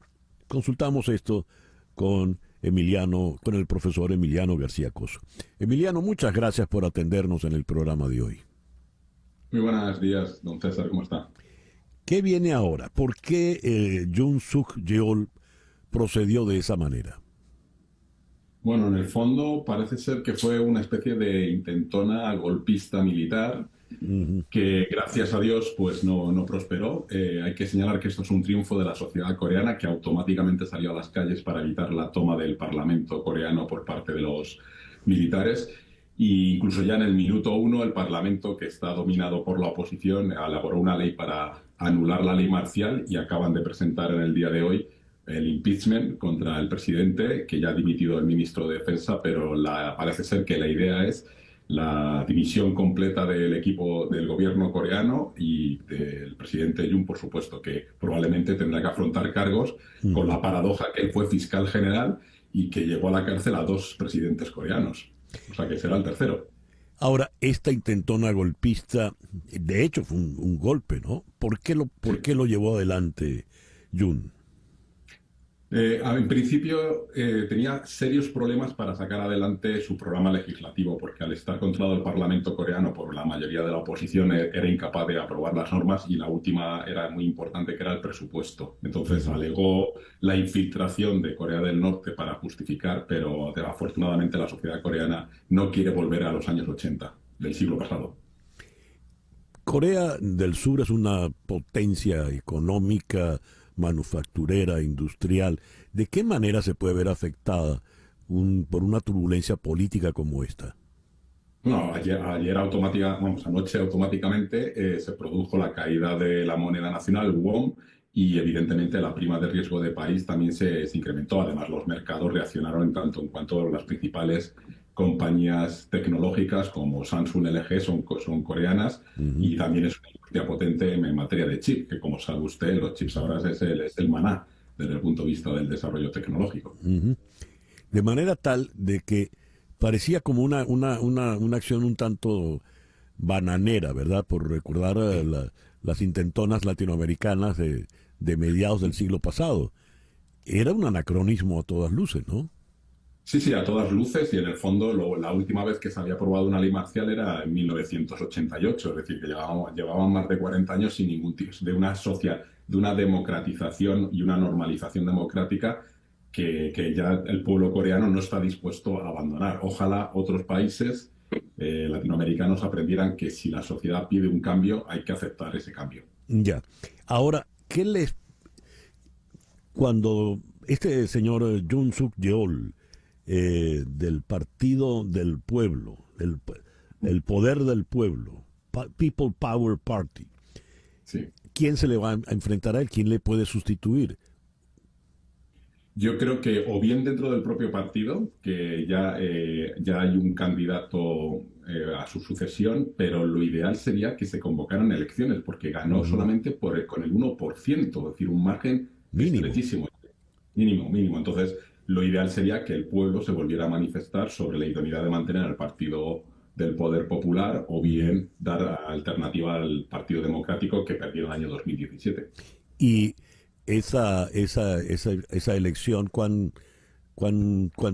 Consultamos esto con el profesor Emiliano García Coso. Emiliano, muchas gracias por atendernos en el programa de hoy. Muy buenos días, don César, ¿cómo está? ¿Qué viene ahora? ¿Por qué Yoon Suk Yeol procedió de esa manera? Bueno, en el fondo parece ser que fue una especie de intentona golpista militar que, gracias a Dios, pues no prosperó. Hay que señalar que esto es un triunfo de la sociedad coreana, que automáticamente salió a las calles para evitar la toma del Parlamento coreano por parte de los militares. E incluso ya en el minuto 1, el Parlamento, que está dominado por la oposición, elaboró una ley para anular la ley marcial, y acaban de presentar en el día de hoy el impeachment contra el presidente, que ya ha dimitido el ministro de Defensa, pero parece ser que la idea es la división completa del equipo del gobierno coreano y del presidente Yoon, por supuesto, que probablemente tendrá que afrontar cargos con la paradoja que él fue fiscal general y que llevó a la cárcel a 2 presidentes coreanos. O sea que será el tercero. Ahora, esta intentona golpista, de hecho fue un golpe, ¿no? ¿Por qué lo llevó adelante Yoon? En principio tenía serios problemas para sacar adelante su programa legislativo, porque al estar controlado el Parlamento coreano por la mayoría de la oposición era incapaz de aprobar las normas, y la última era muy importante, que era el presupuesto. Entonces alegó la infiltración de Corea del Norte para justificar, pero afortunadamente la sociedad coreana no quiere volver a los años 80 del siglo pasado. Corea del Sur es una potencia económica, manufacturera, industrial. ¿De qué manera se puede ver afectada por una turbulencia política como esta? No, anoche automáticamente se produjo la caída de la moneda nacional, el won, y evidentemente la prima de riesgo de París también se incrementó. Además, los mercados reaccionaron en tanto en cuanto las principales compañías tecnológicas como Samsung, LG son coreanas, y también es una industria potente en materia de chip, que como sabe usted, los chips ahora es el maná desde el punto de vista del desarrollo tecnológico. De manera tal de que parecía como una acción un tanto bananera, ¿verdad? Por recordar las intentonas latinoamericanas de mediados del siglo pasado. Era un anacronismo a todas luces, ¿no? Sí, a todas luces, y en el fondo la última vez que se había aprobado una ley marcial era en 1988, es decir, que llevaban más de 40 años sin ningún tipo de una democratización y una normalización democrática que ya el pueblo coreano no está dispuesto a abandonar. Ojalá otros países latinoamericanos aprendieran que si la sociedad pide un cambio, hay que aceptar ese cambio. Ya. Ahora, cuando este señor Yoon Suk-yeol, del Partido del Pueblo, el Poder del Pueblo, People Power Party, sí, ¿quién se le va a enfrentar a él? ¿Quién le puede sustituir? Yo creo que o bien dentro del propio partido, que ya hay un candidato a su sucesión, pero lo ideal sería que se convocaran elecciones, porque ganó solamente con el 1%, es decir, un margen estrechísimo, mínimo. Entonces, lo ideal sería que el pueblo se volviera a manifestar sobre la idoneidad de mantener al Partido del Poder Popular, o bien dar alternativa al Partido Democrático, que perdió en el año 2017. Y esa elección, ¿cuán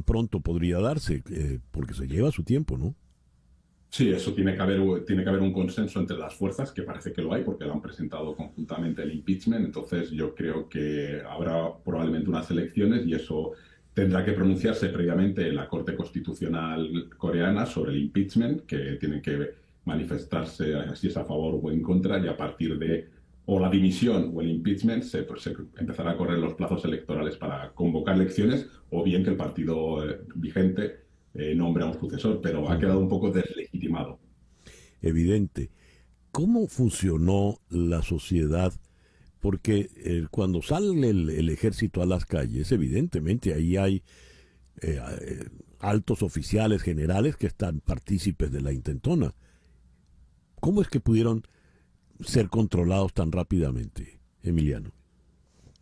pronto podría darse? Porque se lleva su tiempo, ¿no? Sí, eso tiene que haber un consenso entre las fuerzas, que parece que lo hay, porque lo han presentado conjuntamente el impeachment. Entonces yo creo que habrá probablemente unas elecciones, y eso tendrá que pronunciarse previamente la Corte Constitucional coreana sobre el impeachment, que tiene que manifestarse si es a favor o en contra, y a partir de o la dimisión o el impeachment se empezará a correr los plazos electorales para convocar elecciones, o bien que el partido vigente nombre a un sucesor, pero ha quedado un poco deslegitimado. Evidente. ¿Cómo funcionó la sociedad? Porque cuando sale el ejército a las calles, evidentemente ahí hay altos oficiales, generales que están partícipes de la intentona. ¿Cómo es que pudieron ser controlados tan rápidamente, Emiliano?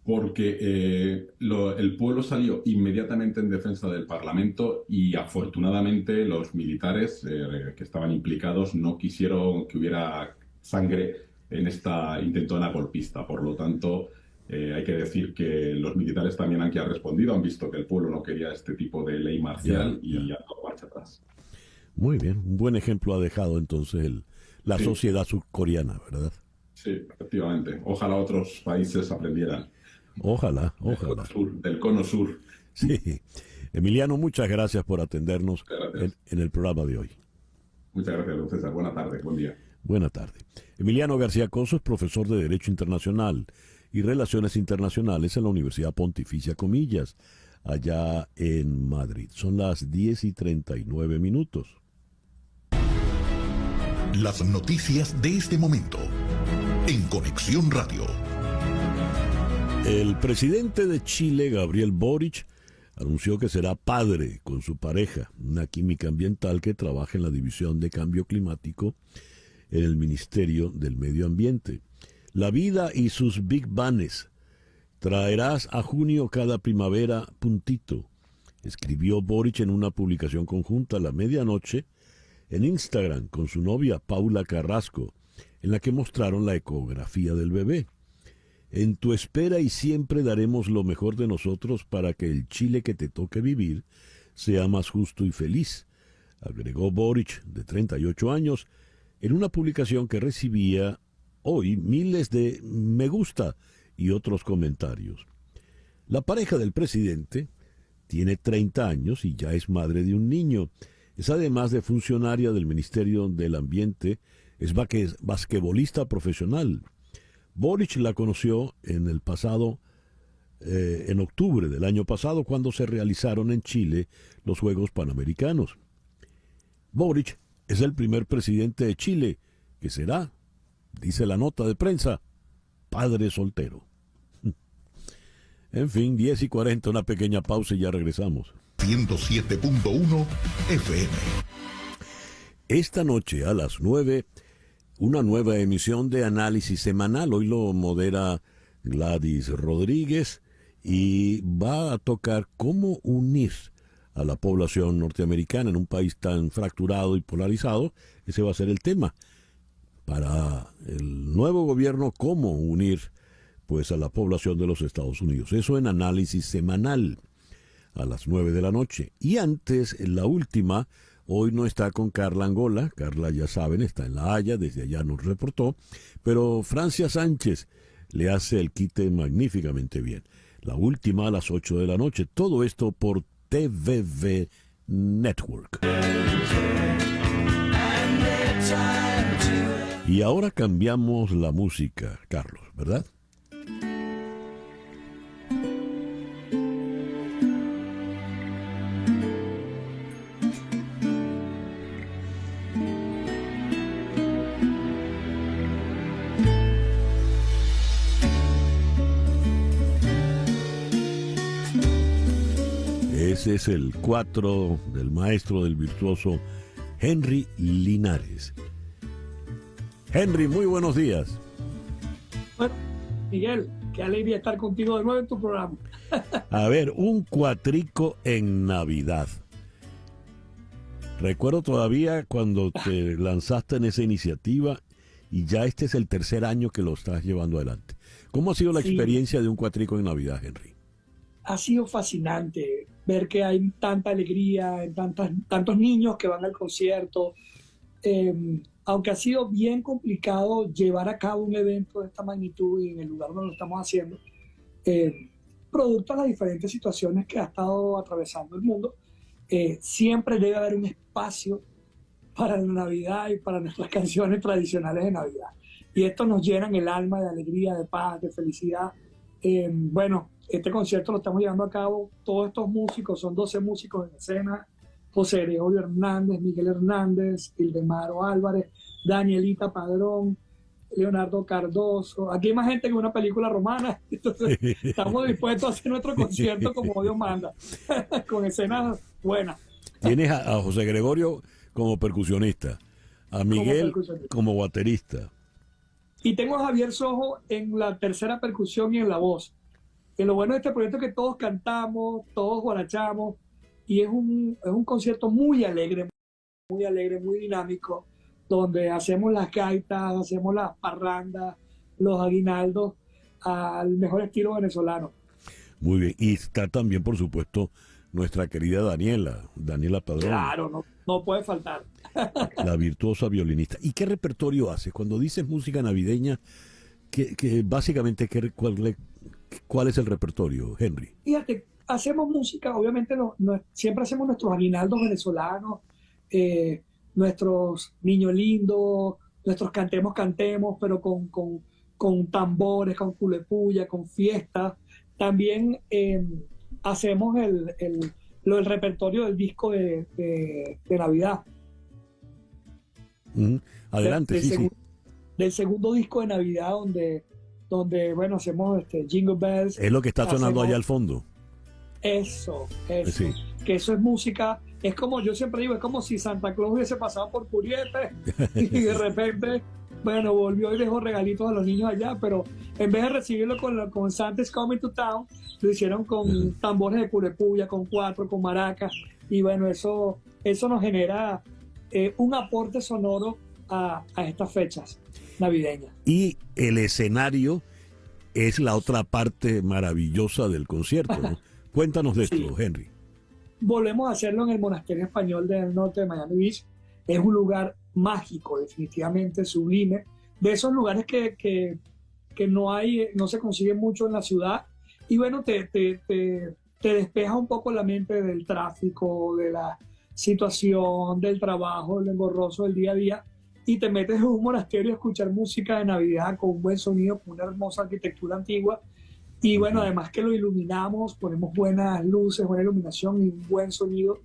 Porque el pueblo salió inmediatamente en defensa del Parlamento, y afortunadamente los militares que estaban implicados no quisieron que hubiera sangre en esta intentona golpista. Por lo tanto, hay que decir que los militares también han respondido, han visto que el pueblo no quería este tipo de ley marcial y han dado marcha atrás. Muy bien, un buen ejemplo ha dejado entonces la sociedad surcoreana, ¿verdad? Sí, efectivamente. Ojalá otros países aprendieran. Ojalá. Del cono sur. Sí. Emiliano, muchas gracias por atendernos en el programa de hoy. Muchas gracias, don César. Buena tarde, buen día. Buena tarde. Emiliano García Coso es profesor de Derecho Internacional y Relaciones Internacionales en la Universidad Pontificia Comillas, allá en Madrid. Son las 10:39. Las noticias de este momento en Conexión Radio. El presidente de Chile, Gabriel Boric, anunció que será padre con su pareja, una química ambiental que trabaja en la División de Cambio Climático en el Ministerio del Medio Ambiente. La vida y sus big banes. Traerás a junio cada primavera puntito, escribió Boric en una publicación conjunta a la medianoche en Instagram con su novia Paula Carrasco, en la que mostraron la ecografía del bebé. En tu espera y siempre daremos lo mejor de nosotros para que el Chile que te toque vivir sea más justo y feliz, agregó Boric, de 38 años, en una publicación que recibía hoy miles de me gusta y otros comentarios. La pareja del presidente tiene 30 años y ya es madre de un niño. Es además de funcionaria del Ministerio del Ambiente, es basquetbolista profesional. Boric la conoció en el pasado, en octubre del año pasado, cuando se realizaron en Chile los Juegos Panamericanos. Boric es el primer presidente de Chile que será, dice la nota de prensa, padre soltero. En fin, 10:40, una pequeña pausa y ya regresamos. 107.1 FM. Esta noche a las 9, una nueva emisión de Análisis Semanal. Hoy lo modera Gladys Rodríguez y va a tocar cómo unir a la población norteamericana en un país tan fracturado y polarizado. Ese va a ser el tema. Para el nuevo gobierno, cómo unir pues a la población de los Estados Unidos. Eso en Análisis Semanal a las 9 de la noche. Y antes, en la última, hoy no está con Carla Angola. Carla, ya saben, está en La Haya, desde allá nos reportó. Pero Francia Sánchez le hace el quite magníficamente bien. La última a las 8 de la noche. Todo esto por TVV Network. Y ahora cambiamos la música, Carlos, ¿verdad? Ese es el 4 del maestro, del virtuoso Henry Linares. Henry, muy buenos días. Bueno, Miguel, qué alegría estar contigo de nuevo en tu programa. A ver, un cuatrico en Navidad. Recuerdo todavía cuando te lanzaste en esa iniciativa y ya este es el tercer año que lo estás llevando adelante. ¿Cómo ha sido la experiencia de un cuatrico en Navidad, Henry? Ha sido fascinante ver que hay tanta alegría, tantos niños que van al concierto. Aunque ha sido bien complicado llevar a cabo un evento de esta magnitud y en el lugar donde lo estamos haciendo, producto de las diferentes situaciones que ha estado atravesando el mundo, siempre debe haber un espacio para la Navidad y para nuestras canciones tradicionales de Navidad. Y esto nos llena el alma de alegría, de paz, de felicidad. Bueno, este concierto lo estamos llevando a cabo, todos estos músicos, son 12 músicos en escena: José Gregorio Hernández, Miguel Hernández, Ildemaro Álvarez, Danielita Padrón, Leonardo Cardoso. Aquí hay más gente que una película romana, entonces estamos dispuestos a hacer nuestro concierto como Dios manda, con escenas buenas. Tienes a José Gregorio como percusionista, a Miguel como baterista. Y tengo a Javier Sojo en la tercera percusión y en la voz. Y lo bueno de este proyecto es que todos cantamos, todos guarachamos, y es un concierto muy alegre, muy dinámico, donde hacemos las gaitas, hacemos las parrandas, los aguinaldos, al mejor estilo venezolano. Muy bien, y está también, por supuesto, nuestra querida Daniela Padrón. Claro, no puede faltar. La virtuosa violinista. ¿Y qué repertorio haces? Cuando dices música navideña, básicamente, ¿cuál es el repertorio, Henry? Fíjate, hacemos música, obviamente siempre hacemos nuestros aguinaldos venezolanos, nuestros niños lindos, nuestros cantemos, pero con tambores, con culepuya, con fiestas. También hacemos el repertorio del disco de Navidad. Adelante, sí. Del segundo disco de Navidad, donde bueno, hacemos Jingle Bells. Es lo que está sonando allá al fondo. Sí. Que eso es música. Es como yo siempre digo, es como si Santa Claus hubiese pasado por Puriete y de repente, bueno, volvió y dejó regalitos a los niños allá, pero en vez de recibirlo con Santa's Coming to Town, lo hicieron con tambores de curepuya, con cuatro, con maracas, y bueno, eso nos genera un aporte sonoro a estas fechas navideñas. Y el escenario es la otra parte maravillosa del concierto, ¿no? Cuéntanos de esto, Henry. Volvemos a hacerlo en el Monasterio Español del Norte de Miami Beach. Es un lugar mágico, definitivamente sublime. De esos lugares que no se consiguen mucho en la ciudad. Y bueno, te despeja un poco la mente del tráfico, de la situación, del trabajo, del engorroso del día a día. Y te metes en un monasterio a escuchar música de Navidad con un buen sonido, con una hermosa arquitectura antigua. Y bueno, además que lo iluminamos, ponemos buenas luces, buena iluminación y un buen sonido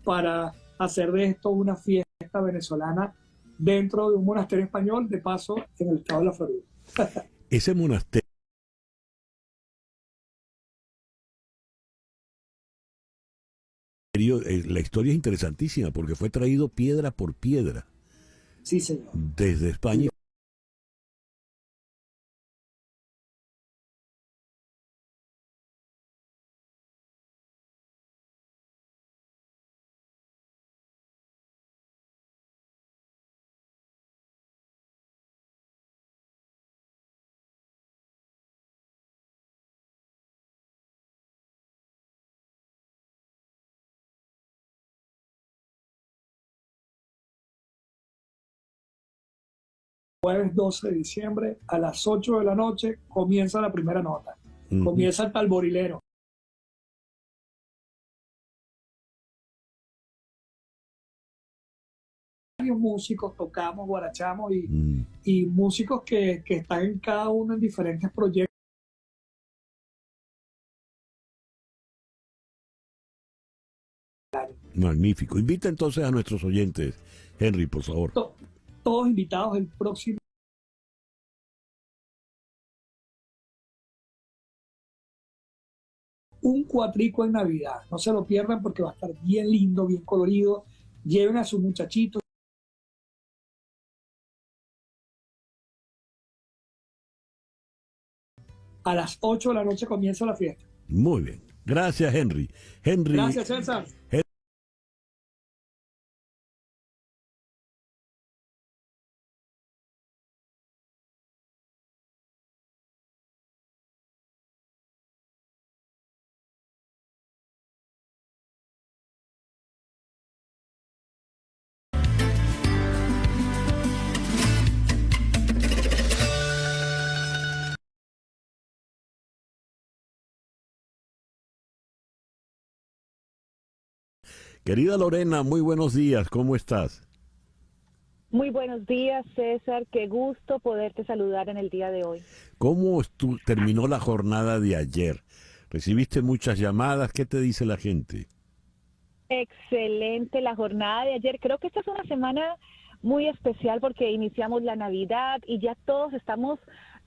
para hacer de esto una fiesta venezolana dentro de un monasterio español, de paso, en el estado de la Florida. Ese monasterio, la historia es interesantísima porque fue traído piedra por piedra. Sí, señor. Desde España. Jueves 12 de diciembre a las 8 de la noche comienza la primera nota. Comienza el talborilero. Varios músicos tocamos, guarachamos y músicos que están en cada uno en diferentes proyectos. Magnífico. Invita entonces a nuestros oyentes, Henry, por favor. Todos invitados el próximo. Un cuatrico en Navidad. No se lo pierdan porque va a estar bien lindo, bien colorido. Lleven a sus muchachitos. A las 8 de la noche comienza la fiesta. Muy bien. Gracias, Henry. Gracias, César. Querida Lorena, muy buenos días, ¿cómo estás? Muy buenos días, César, qué gusto poderte saludar en el día de hoy. ¿Cómo terminó la jornada de ayer? ¿Recibiste muchas llamadas? ¿Qué te dice la gente? Excelente la jornada de ayer. Creo que esta es una semana muy especial porque iniciamos la Navidad y ya todos estamos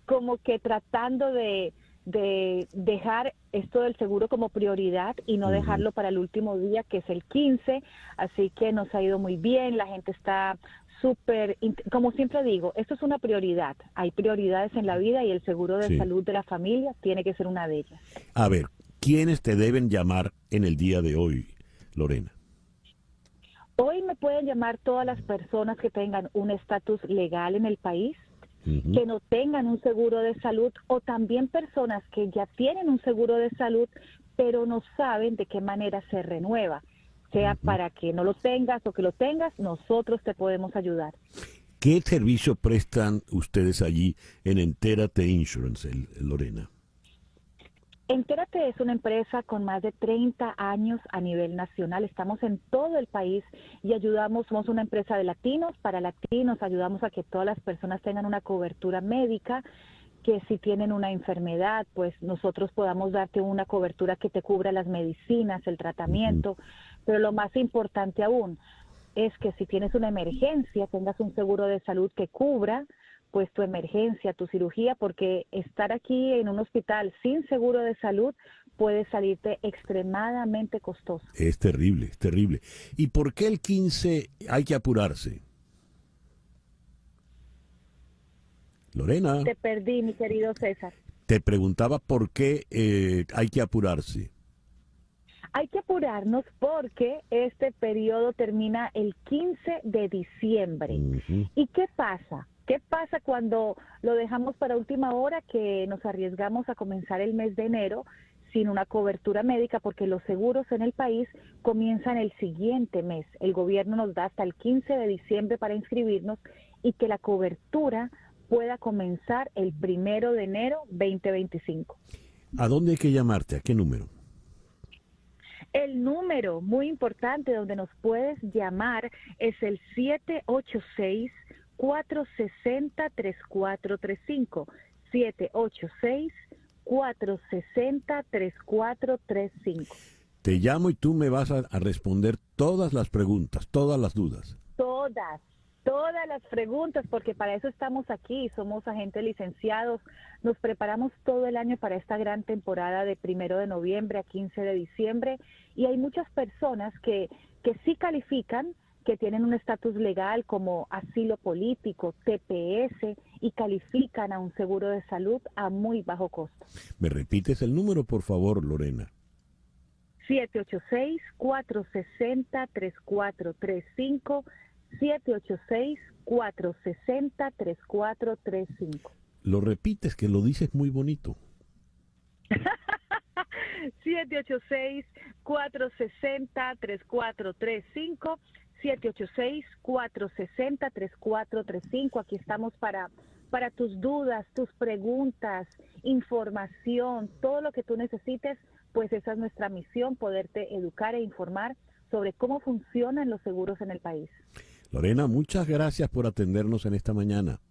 como que tratando de dejar esto del seguro como prioridad y no dejarlo para el último día, que es el 15, así que nos ha ido muy bien, la gente está súper, como siempre digo, esto es una prioridad, hay prioridades en la vida y el seguro de salud de la familia tiene que ser una de ellas. A ver, ¿quiénes te deben llamar en el día de hoy, Lorena? Hoy me pueden llamar todas las personas que tengan un estatus legal en el país, que no tengan un seguro de salud, o también personas que ya tienen un seguro de salud pero no saben de qué manera se renueva, sea para que no lo tengas o que lo tengas, nosotros te podemos ayudar. ¿Qué servicio prestan ustedes allí en Entérate Insurance, Lorena? Entérate es una empresa con más de 30 años a nivel nacional. Estamos en todo el país y ayudamos, somos una empresa de latinos, para latinos, ayudamos a que todas las personas tengan una cobertura médica, que si tienen una enfermedad, pues nosotros podamos darte una cobertura que te cubra las medicinas, el tratamiento, pero lo más importante aún es que si tienes una emergencia, tengas un seguro de salud que cubra pues tu emergencia, tu cirugía, porque estar aquí en un hospital sin seguro de salud puede salirte extremadamente costoso. Es terrible, es terrible. ¿Y por qué el 15 hay que apurarse? Lorena. Te perdí, mi querido César. Te preguntaba por qué hay que apurarse. Hay que apurarnos porque este periodo termina el 15 de diciembre. ¿Y qué pasa? ¿Qué pasa cuando lo dejamos para última hora, que nos arriesgamos a comenzar el mes de enero sin una cobertura médica? Porque los seguros en el país comienzan el siguiente mes. El gobierno nos da hasta el 15 de diciembre para inscribirnos y que la cobertura pueda comenzar el 1 de enero 2025. ¿A dónde hay que llamarte? ¿A qué número? El número muy importante donde nos puedes llamar es el 786-460-3435. 786-460-3435. Te llamo y tú me vas a responder todas las preguntas, todas las dudas. Todas las preguntas, porque para eso estamos aquí, somos agentes licenciados, nos preparamos todo el año para esta gran temporada de 1 de noviembre a 15 de diciembre, y hay muchas personas que sí califican, que tienen un estatus legal como asilo político, TPS, y califican a un seguro de salud a muy bajo costo. ¿Me repites el número, por favor, Lorena? 786-460-3435, 786-460-3435. Lo repites, que lo dices muy bonito. 786-460-3435, 786-460-3435. Aquí estamos para tus dudas, tus preguntas, información, todo lo que tú necesites, pues esa es nuestra misión, poderte educar e informar sobre cómo funcionan los seguros en el país. Lorena, muchas gracias por atendernos en esta mañana.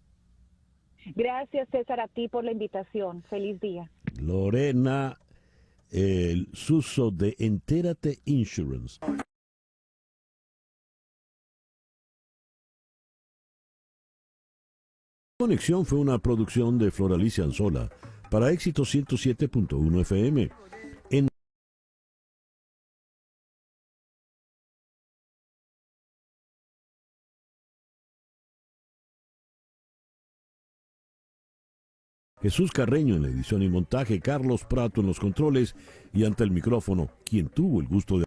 Gracias, César, a ti por la invitación. Feliz día. Lorena Suso de Entérate Insurance. Conexión fue una producción de Floralicia Anzola para Éxito 107.1 FM. Jesús Carreño en la edición y montaje, Carlos Prato en los controles y ante el micrófono, quien tuvo el gusto de